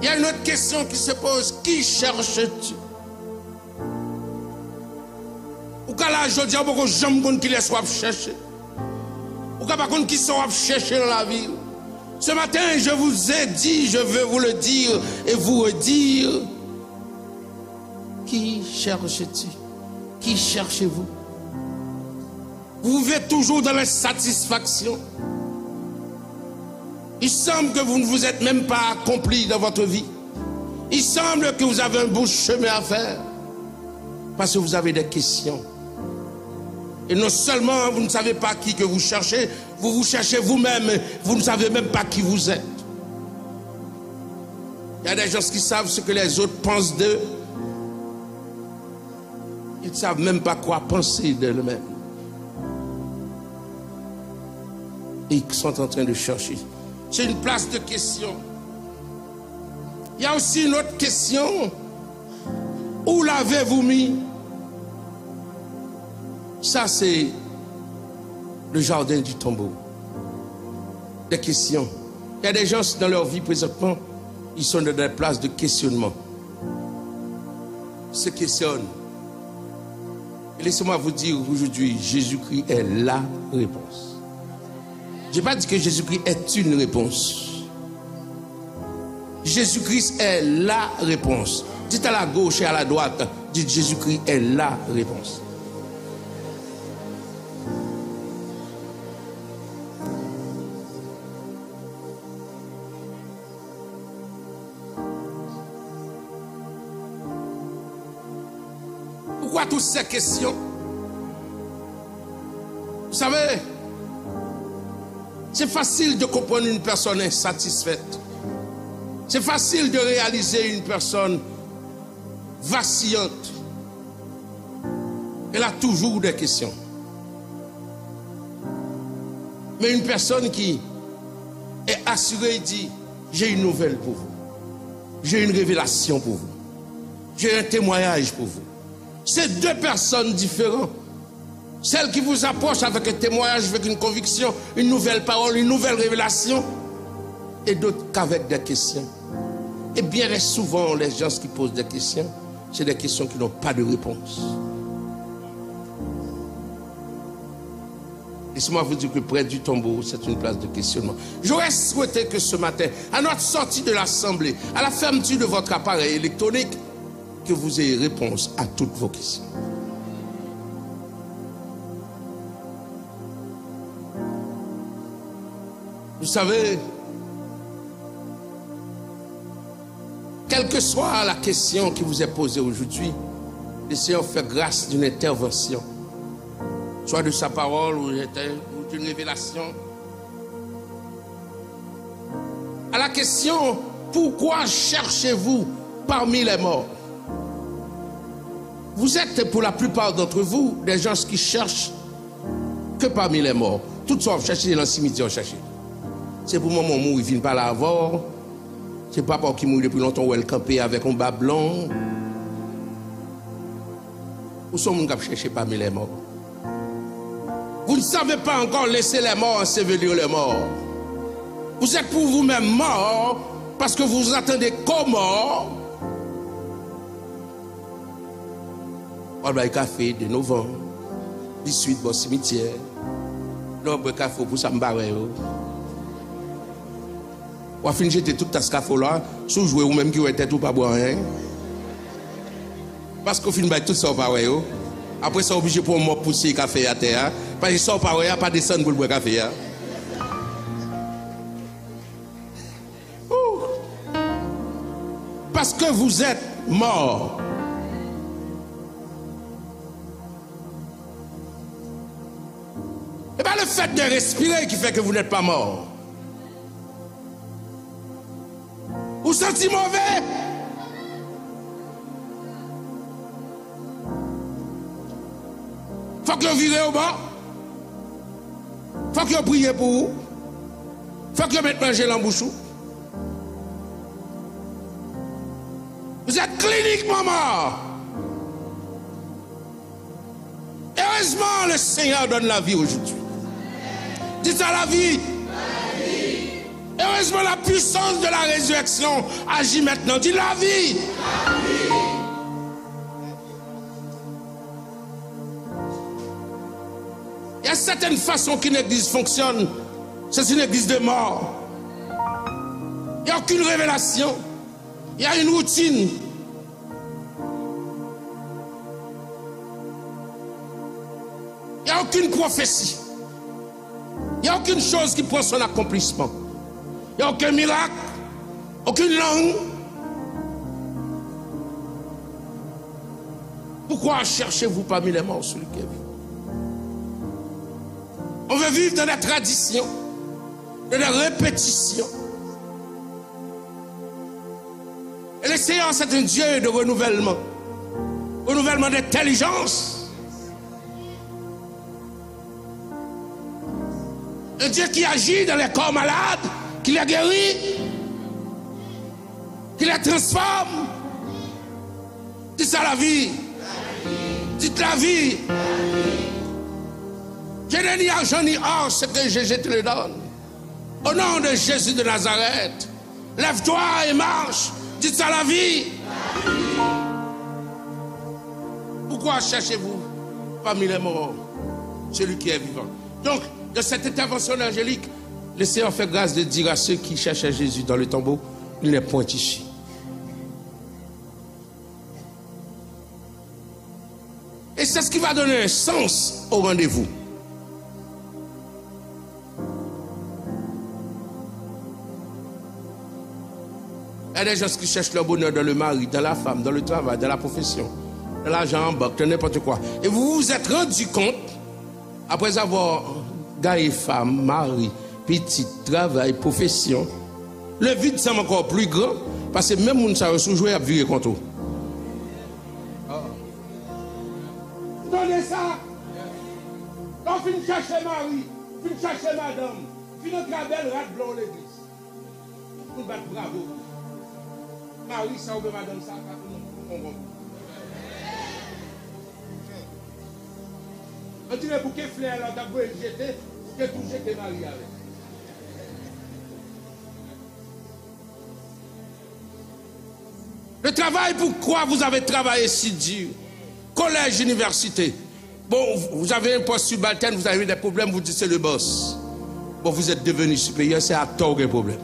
Il y a une autre question qui se pose. Qui cherches-tu? Ou qu'à l'âge de dire, beaucoup de gens qui les soient chercher. Ou qu'à pas qui sont chercher dans la vie. Ce matin, je vous ai dit, je veux vous le dire et vous redire. Qui cherches-tu? Qui cherchez-vous? Vous vivez toujours dans l'insatisfaction. Il semble que vous ne vous êtes même pas accompli dans votre vie. Il semble que vous avez un beau chemin à faire. Parce que vous avez des questions. Et non seulement vous ne savez pas qui que vous cherchez, vous vous cherchez vous-même, vous ne savez même pas qui vous êtes. Il y a des gens qui savent ce que les autres pensent d'eux. Ils ne savent même pas quoi penser d'eux-mêmes. Et ils sont en train de chercher. C'est une place de question. Il y a aussi une autre question. Où l'avez-vous mis? Ça, c'est le jardin du tombeau. Des questions. Il y a des gens dans leur vie présentement, ils sont dans des places de questionnement. Ils se questionnent. Et laissez-moi vous dire aujourd'hui, Jésus-Christ est la réponse. Je n'ai pas dit que Jésus-Christ est une réponse. Jésus-Christ est la réponse. Dites à la gauche et à la droite, dites Jésus-Christ est la réponse. Pourquoi toutes ces questions? Vous savez, c'est facile de comprendre une personne insatisfaite. C'est facile de réaliser une personne vacillante. Elle a toujours des questions. Mais une personne qui est assurée dit, j'ai une nouvelle pour vous. J'ai une révélation pour vous. J'ai un témoignage pour vous. C'est deux personnes différentes. Celle qui vous approche avec un témoignage, avec une conviction, une nouvelle parole, une nouvelle révélation, et d'autres qu'avec des questions. Et bien souvent, les gens qui posent des questions, c'est des questions qui n'ont pas de réponse. Laissez-moi vous dire que près du tombeau, c'est une place de questionnement. J'aurais souhaité que ce matin, à notre sortie de l'assemblée, à la fermeture de votre appareil électronique, que vous ayez réponse à toutes vos questions. Vous savez, quelle que soit la question qui vous est posée aujourd'hui, le Seigneur fait grâce d'une intervention, soit de sa parole ou d'une révélation. À la question, pourquoi cherchez-vous parmi les morts? Vous êtes pour la plupart d'entre vous des gens qui cherchent que parmi les morts. Toutes sortes, chercher dans le cimetière, chercher. C'est pour maman mourir, il vient pas la voir. C'est papa qui mourit depuis longtemps où elle campait avec un bas blanc. Où sont les gens qui cherchent parmi les morts? Vous ne savez pas encore laisser les morts ensevelir les morts. Vous êtes pour vous-même morts parce que vous attendez qu'aux morts. On va café de novembre, 18 au cimetière. L'on boit café pour ça me barre. On va finir jeter tout ce café là, sous jouer ou même qui était tout pas boire rien. Parce qu'au final, tout ça pareil. Après ça, obligé pour moi pousser le café à terre. Parce que ça pareil, pas descendre pour boire le café. Parce que vous êtes mort. Et bien le fait de respirer qui fait que vous n'êtes pas mort. Vous sentez mauvais? Faut que vous virez au bas. Faut que vous priez pour vous. Faut que vous mettez manger dans la bouche. Vous êtes cliniquement mort. Heureusement, le Seigneur donne la vie aujourd'hui. Dites à la vie. Heureusement, la puissance de la résurrection agit maintenant. Dites la vie. Il y a certaines façons qu'une église fonctionne. C'est une église de mort. Il n'y a aucune révélation. Il y a une routine. Il n'y a aucune prophétie. Il n'y a aucune chose qui prend son accomplissement. Il n'y a aucun miracle, aucune langue. Pourquoi cherchez-vous parmi les morts celui qui est vivant? On veut vivre dans la tradition, dans la répétition. Et le Seigneur, c'est un Dieu de renouvellement. Renouvellement d'intelligence. Un Dieu qui agit dans les corps malades, qui les guérit, qui les transforme. Dites ça la vie. Dites la vie. Je n'ai ni argent ni or, ce que je te le donne. Au nom de Jésus de Nazareth, lève-toi et marche. Dites ça la vie. Pourquoi cherchez-vous parmi les morts celui qui est vivant? Donc, de cette intervention angélique, le Seigneur fait grâce de dire à ceux qui cherchaient Jésus dans le tombeau, il n'est point ici. Et c'est ce qui va donner un sens au rendez-vous. Il y a des gens qui cherchent leur bonheur dans le mari, dans la femme, dans le travail, dans la profession, dans l'argent en banque, dans n'importe quoi. Et vous vous êtes rendu compte, après avoir gagné femme, mari, petit, travail, profession, le vide semble encore plus grand, parce que même si on s'est joué à vivre contre vous. Donnez ça. Quand on finit chercher mari, finit chercher madame, finit notre belle rate blanc l'église. Vous battez bravo. Marie, ça ou madame, ça, on dirait bouquet fleur là, t'as beau jeter, que toucher tes maris avec. Le travail, pourquoi vous avez travaillé si dur? Collège, université. Bon, vous avez un poste subalterne, vous avez des problèmes, vous dites c'est le boss. Bon, vous êtes devenu supérieur, c'est à tort un problème.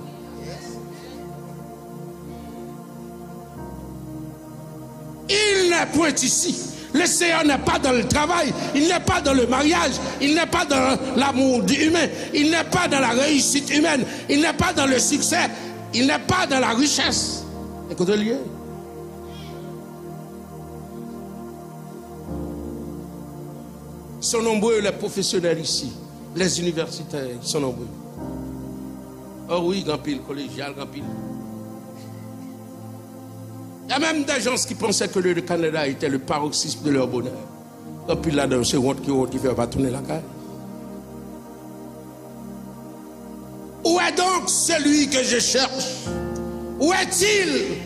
Il n'est point ici. Le Seigneur n'est pas dans le travail, il n'est pas dans le mariage, il n'est pas dans l'amour humain, il n'est pas dans la réussite humaine, il n'est pas dans le succès, il n'est pas dans la richesse. Écoutez-le. Ils sont nombreux les professionnels ici, les universitaires, ils sont nombreux. Oh oui, grand pile, collégial, grand pile. Il y a même des gens qui pensaient que le Canada était le paroxysme de leur bonheur. Et puis là, dans ce honte qui ne fait pas tourner la caille. Où est donc celui que je cherche? Où est-il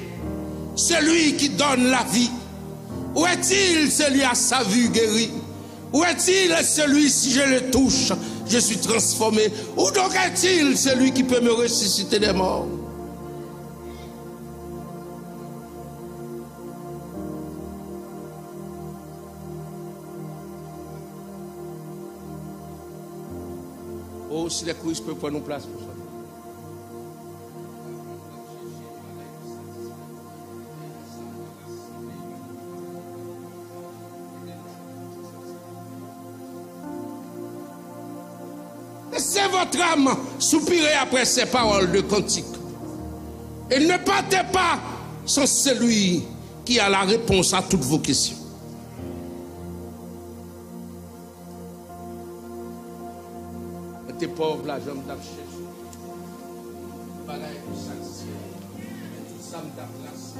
celui qui donne la vie? Où est-il celui à sa vue guérie? Où est-il celui, si je le touche, je suis transformé? Où donc est-il celui qui peut me ressusciter des morts? Oh, si les couilles peuvent prendre une place pour ça. Laissez votre âme soupirer après ces paroles de cantique. Et ne partez pas sans celui qui a la réponse à toutes vos questions. T'es pauvre, la jambe t'a cherché. Bagaille pour satisfaire. Ça me t'a placé.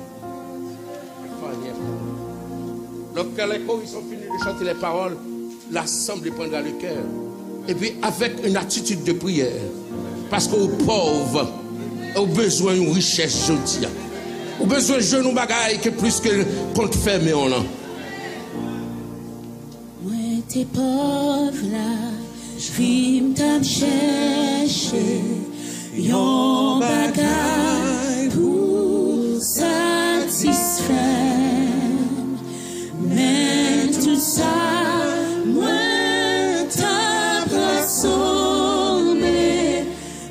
Donc, quand les chœurs sont finis de chanter les paroles, l'assemblée prendra le cœur. Et puis, avec une attitude de prière. Parce qu'aux pauvres, aux besoin d'une richesse, je dis. Aux besoin de jeunes bagaille que plus que compte fermé on a. Moi, t'es pauvre là. J'vim t'am chercher yon bagay pour satisfaire. Mais tout ça, moi t'as rassemblé,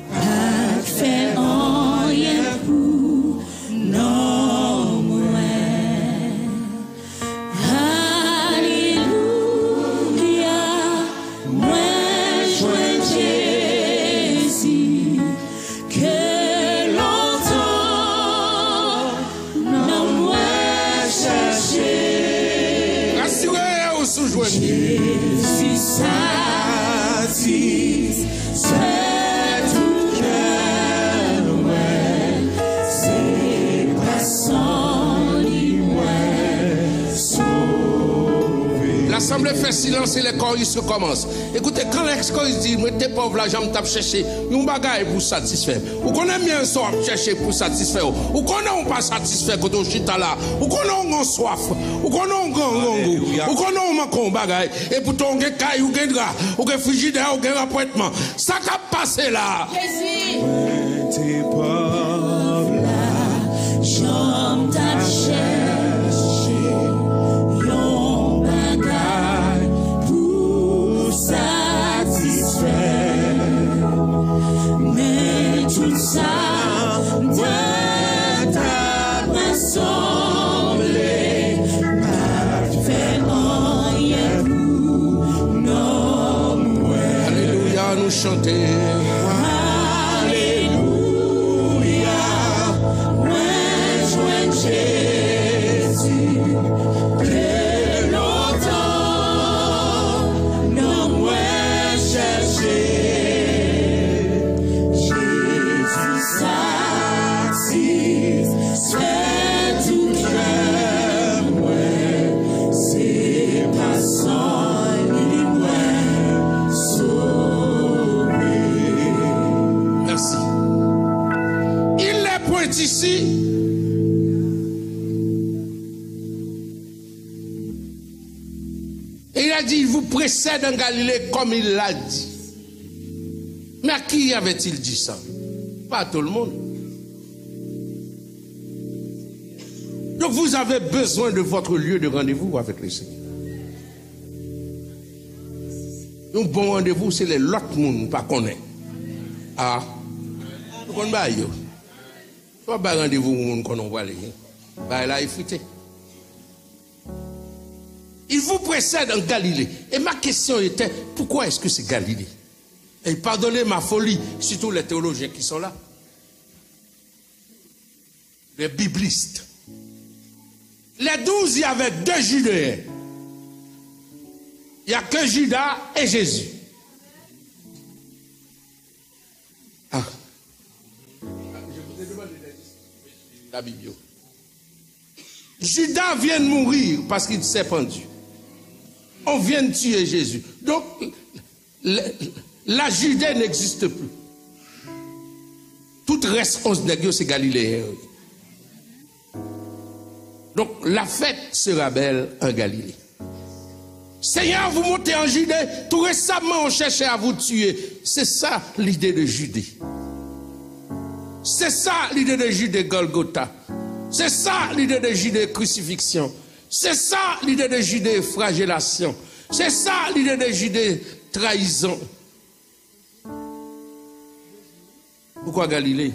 pas fait rien pour non moi. Alléluia, moi Jésus, que longtemps, non moi chercher. Rassurez-vous, sous-joignez. Jésus satisfait tout cœur, ouais, c'est pas sans lui, ouais, sauvé. L'assemblée fait silence et les choristes recommencent. Écoutez, quand les choristes disent, moi t'es pauvre, la jambe t'a cherché, un bagage pour satisfaire. Ou qu'on aime bien ça chercher pour satisfaire. Ou qu'on n'a pas satisfait quand on chita là. Ou qu'on a soif. Ou qu'on a un grand goût. Ou qu'on a un manquant bagage. Et pourtant on a caille ou un drap. Ou un frigidaire ou un appointement. Ça qu'a passé là. Jésus, t'es pauvre là, jambe t'a cherché, yon bagay pour satisfaire. Mais tout ça, de ta rassemblée, pas fait rien pour non moi. Alléluia, nous chanter. Alléluia, moi joins Jésus, que longtemps, non moi chercher. Jésus satisfait tout cœur, ouais, c'est pas sans lui, ouais, sauvé. Merci. Il les pointe ici. Et il a dit, il vous précède en Galilée comme il l'a dit. Mais à qui avait-il dit ça? Pas à tout le monde. Donc vous avez besoin de votre lieu de rendez-vous avec le Seigneur. Un bon rendez-vous, c'est les l'autre monde pas connaît. Ah, vous connaissez pas yo. Soit pas rendez-vous monde qu'on voit les. Bah là il fouté. Il vous précède en Galilée. Et ma question était, pourquoi est-ce que c'est Galilée? Et pardonnez ma folie, surtout les théologiens qui sont là. Les biblistes. Les 12, il y avait 2 Judéens. Il n'y a que Judas et Jésus. Ah. Je vous ai demandé la Bible. Judas vient de mourir parce qu'il s'est pendu. On vient de tuer Jésus. Donc, la Judée n'existe plus. Tout reste 11 nègres, c'est Galiléen. Donc la fête sera belle en Galilée. Seigneur, vous montez en Judée. Tout récemment, on cherchait à vous tuer. C'est ça l'idée de Judée. C'est ça l'idée de Judée Golgotha. C'est ça l'idée de Judée crucifixion. C'est ça l'idée de Judée flagellation. C'est ça l'idée de Judée trahison. Pourquoi Galilée?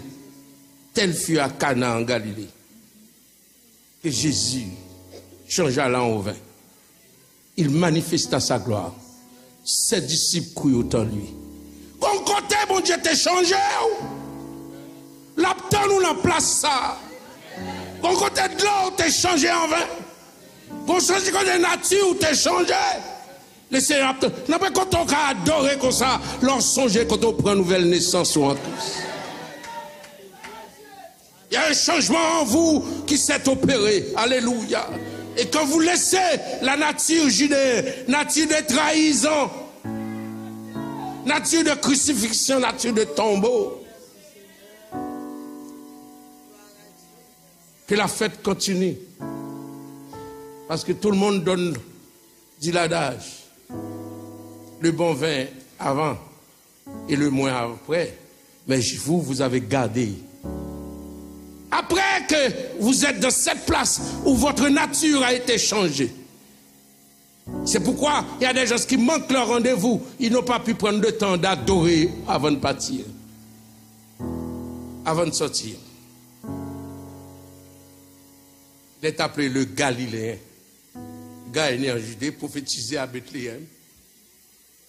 Tel fut à Cana en Galilée que Jésus changea l'eau en vin. Il manifesta sa gloire. Ses disciples crurent autant lui. Comme côté, mon Dieu, t'es changé. L'abton nous l'emplace ça. Comme côté de l'eau, t'es changé en vin. Comme côté de nature, t'es changé. Laissez l'abton. N'a pas quand on a adoré comme ça, l'on songe quand on prend nouvelle naissance ou en tous. Il y a un changement en vous qui s'est opéré. Alléluia. Et quand vous laissez la nature judéenne, nature de trahison, nature de crucifixion, nature de tombeau, que la fête continue. Parce que tout le monde donne, dit l'adage, le bon vin avant et le moins après. Mais vous, vous avez gardé. Après que vous êtes dans cette place où votre nature a été changée. C'est pourquoi il y a des gens qui manquent leur rendez-vous. Ils n'ont pas pu prendre le temps d'adorer avant de partir. Avant de sortir. Il est appelé le Galiléen. Le gars est né en Judée, prophétisé à Bethléem.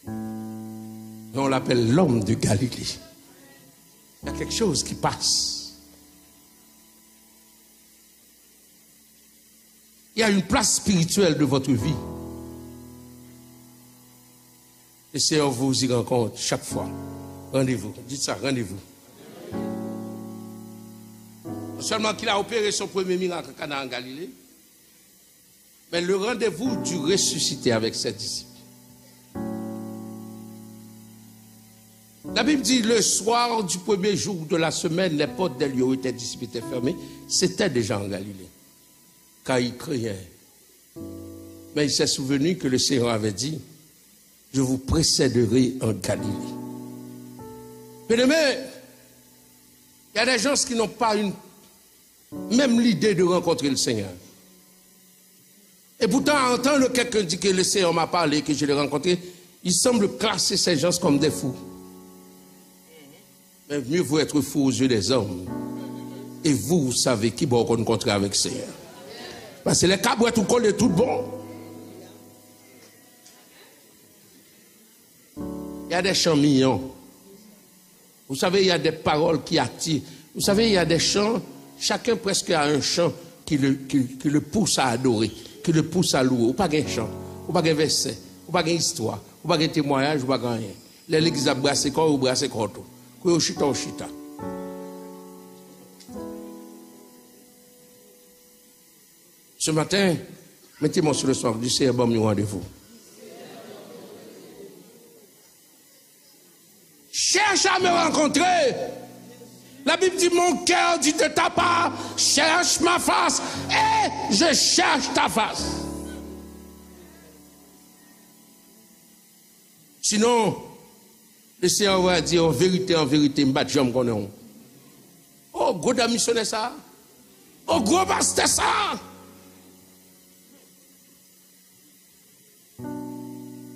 Et on l'appelle l'homme de Galilée. Il y a quelque chose qui passe. Il y a une place spirituelle de votre vie. Le Seigneur vous y rencontre chaque fois. Rendez-vous. Dites ça, rendez-vous. Non seulement qu'il a opéré son premier miracle à Cana en Galilée, mais le rendez-vous du ressuscité avec ses disciples. La Bible dit le soir du premier jour de la semaine, les portes des lieux où étaient disciples étaient fermées. C'était déjà en Galilée. Car il craignait. Mais il s'est souvenu que le Seigneur avait dit, je vous précéderai en Galilée. Bien-aimés, il y a des gens qui n'ont pas même l'idée de rencontrer le Seigneur. Et pourtant, à entendre quelqu'un dire que le Seigneur m'a parlé, que je l'ai rencontré, il semble classer ces gens comme des fous. Mais mieux vaut être fou aux yeux des hommes. Et vous savez qui va rencontrer avec le Seigneur. Parce que les cabres tout collent tout bon. Il y a des chants mignons. Vous savez, il y a des paroles qui attirent. Vous savez, il y a des chants, chacun presque a un chant qui le pousse à adorer, qui le pousse à louer. Ou pas un chant, ou pas un verset, ou pas une histoire, ou pas un témoignage, ou pas rien. L'église a brassé corps ou brassé corps. Ou chita ou chita. Ce matin, mettez-moi sur le soir du Seigneur, bon rendez-vous. Cherche à me rencontrer. La Bible dit, mon cœur dit de ta part, cherche ma face et je cherche ta face. Sinon, le Seigneur va dire en vérité, m'bat j'aime qu'on est. Oh, gros missionnaire ça. Oh, gros pasteur ça.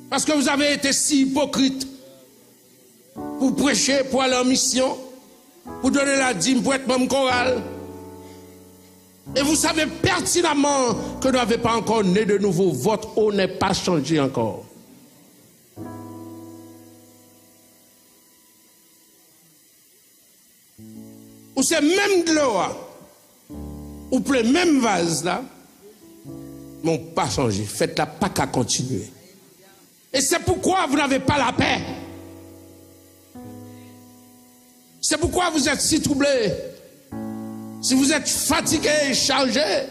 Parce que vous avez été si hypocrite pour prêcher, pour aller en mission, pour donner la dîme, pour être membre choral. Et vous savez pertinemment que vous n'avez pas encore né de nouveau. Votre eau n'est pas changée encore. Ou c'est même de l'eau, ou le même vase là, n'ont pas changé. Faites-la pas qu'à continuer. Et c'est pourquoi vous n'avez pas la paix. C'est pourquoi vous êtes si troublés. Si vous êtes fatigués, chargés.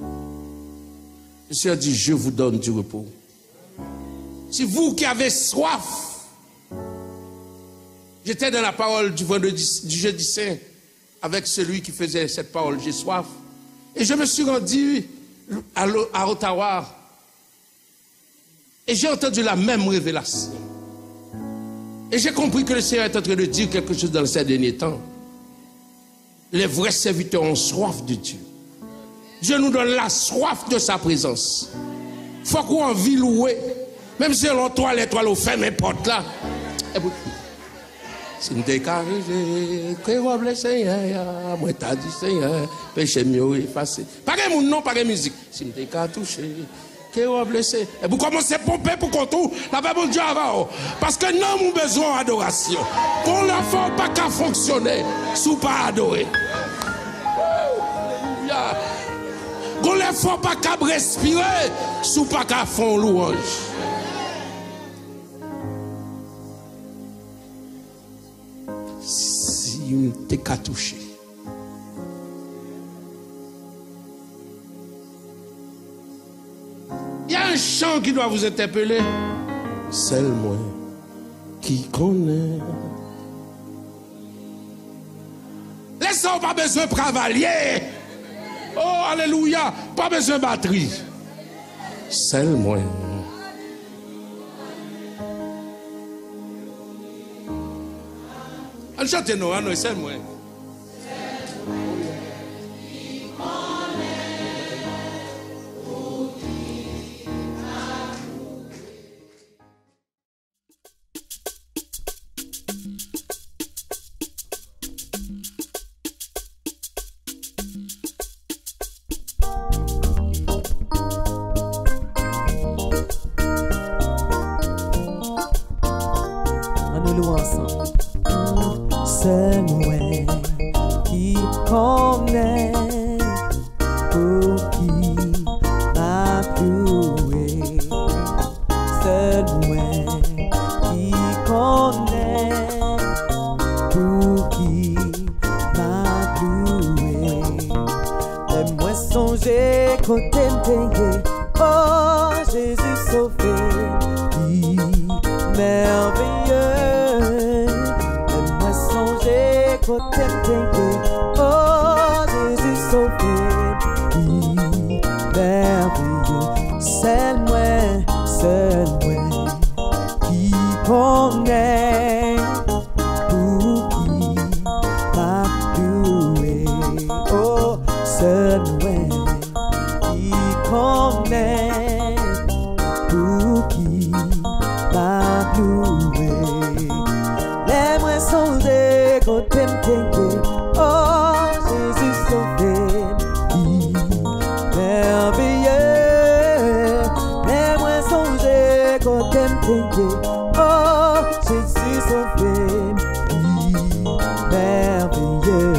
Le Seigneur dit, je vous donne du repos. Si vous qui avez soif, j'étais dans la parole du jeudi saint, avec celui qui faisait cette parole, j'ai soif. Et je me suis rendu à Ottawa. Et j'ai entendu la même révélation. Et j'ai compris que le Seigneur est en train de dire quelque chose dans ces derniers temps. Les vrais serviteurs ont soif de Dieu. Dieu nous donne la soif de sa présence. Il faut qu'on envie louer. Même si l'on toilette, on fait n'importe là. Si nous décarrégé, que vous le Seigneur, moi t'as dit Seigneur, péché mieux effacé. Pas de mon nom, pas de musique. Si nous décarrégé, que vous blessé. Et vous commencez à pomper pour qu'on trouve la paix de Dieu avant. Parce que nous avons besoin d'adoration. Qu'on ne fait pas qu'à fonctionner sous pas adorer. Alléluia. Qu'on ne fait pas qu'à respirer sous pas qu'à fond louange. Si vous t'es qu'à toucher. Il y a un chant qui doit vous interpeller. C'est moi qui connais. Laissons pas besoin de travailler. Oh, alléluia. Pas besoin de batterie. C'est moi. On chante nous, c'est moi. C'est moi qui connais, pour qui m'a ploué. C'est moi qui connais, pour qui m'a ploué. Et moi songer côté m'teye, oh Jésus sauvé, merveilleux. Côté oh Jésus sauvé, merveilleux. C'est moi qui connais, pour qui m'a loué. Oh, c'est moi qui connais, pour qui m'a loué. Les moins songés côté oh Jésus sauvé, merveilleux. Les moins songés côté oh Jésus sauvé, merveilleux.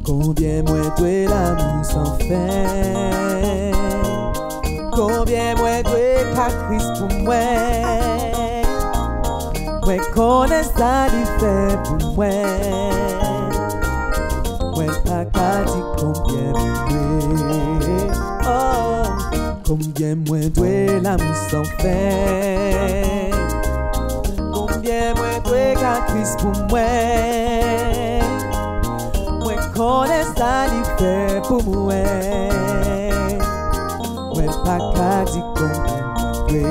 Combien moins doué l'amour sans fin, combien moins doué qu'à Christ pour moi. Moi connais ça lui fait pour moi. Moi pas qu'à dire combien moi. Oh, combien moi dois l'amour sans fin. Combien moi dois qu'à Christ pour moi. Moi connais ça lui fait pour moi. Moi pas qu'à dire combien moi.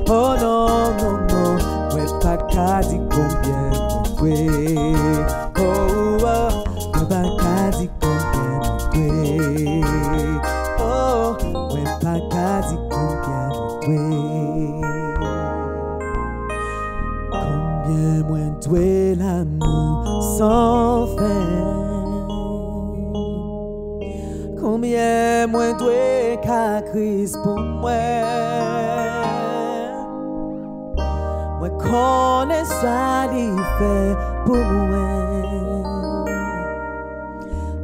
Oh non non non. Pas qu'à dire combien moi. Oh, oh, pas qu'à dire combien moi. Oh, pas qu'à dire combien moi. Combien moins doué l'amour sans fin. Combien moins doué qu'à Christ pour moi. Moi connais ça lui fait pour moi.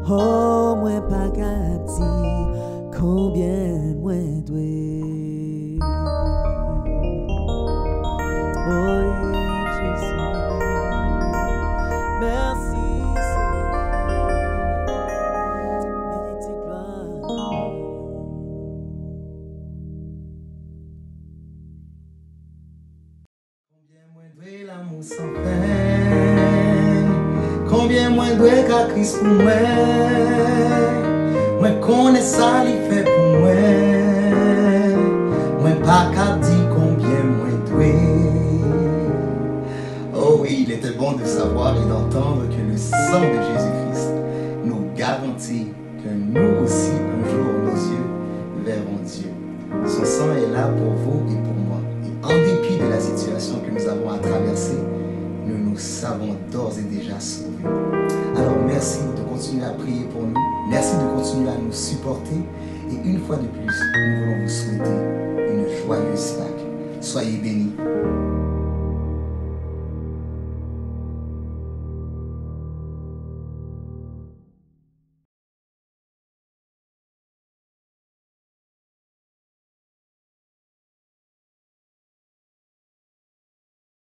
Oh, moi pas qu'à dire combien moi doué. Oh Jésus, merci Seigneur, mérite gloire. L'amour sans fin, moi dois qu'à Christ pour moi. Moi connais ça, il fait pour moi. Moi pas qu'à dire combien moi dois. Oh oui, il était bon de savoir et d'entendre que le sang de Jésus-Christ nous garantit que nous aussi un jour nos yeux verront Dieu. Son sang est là pour vous et pour moi. Et en dépit de la situation que nous avons à traverser, nous nous savons d'ores et déjà sauvés. Alors merci de continuer à prier pour nous. Merci de continuer à nous supporter. Et une fois de plus, nous voulons vous souhaiter une joyeuse Pâques. Soyez bénis.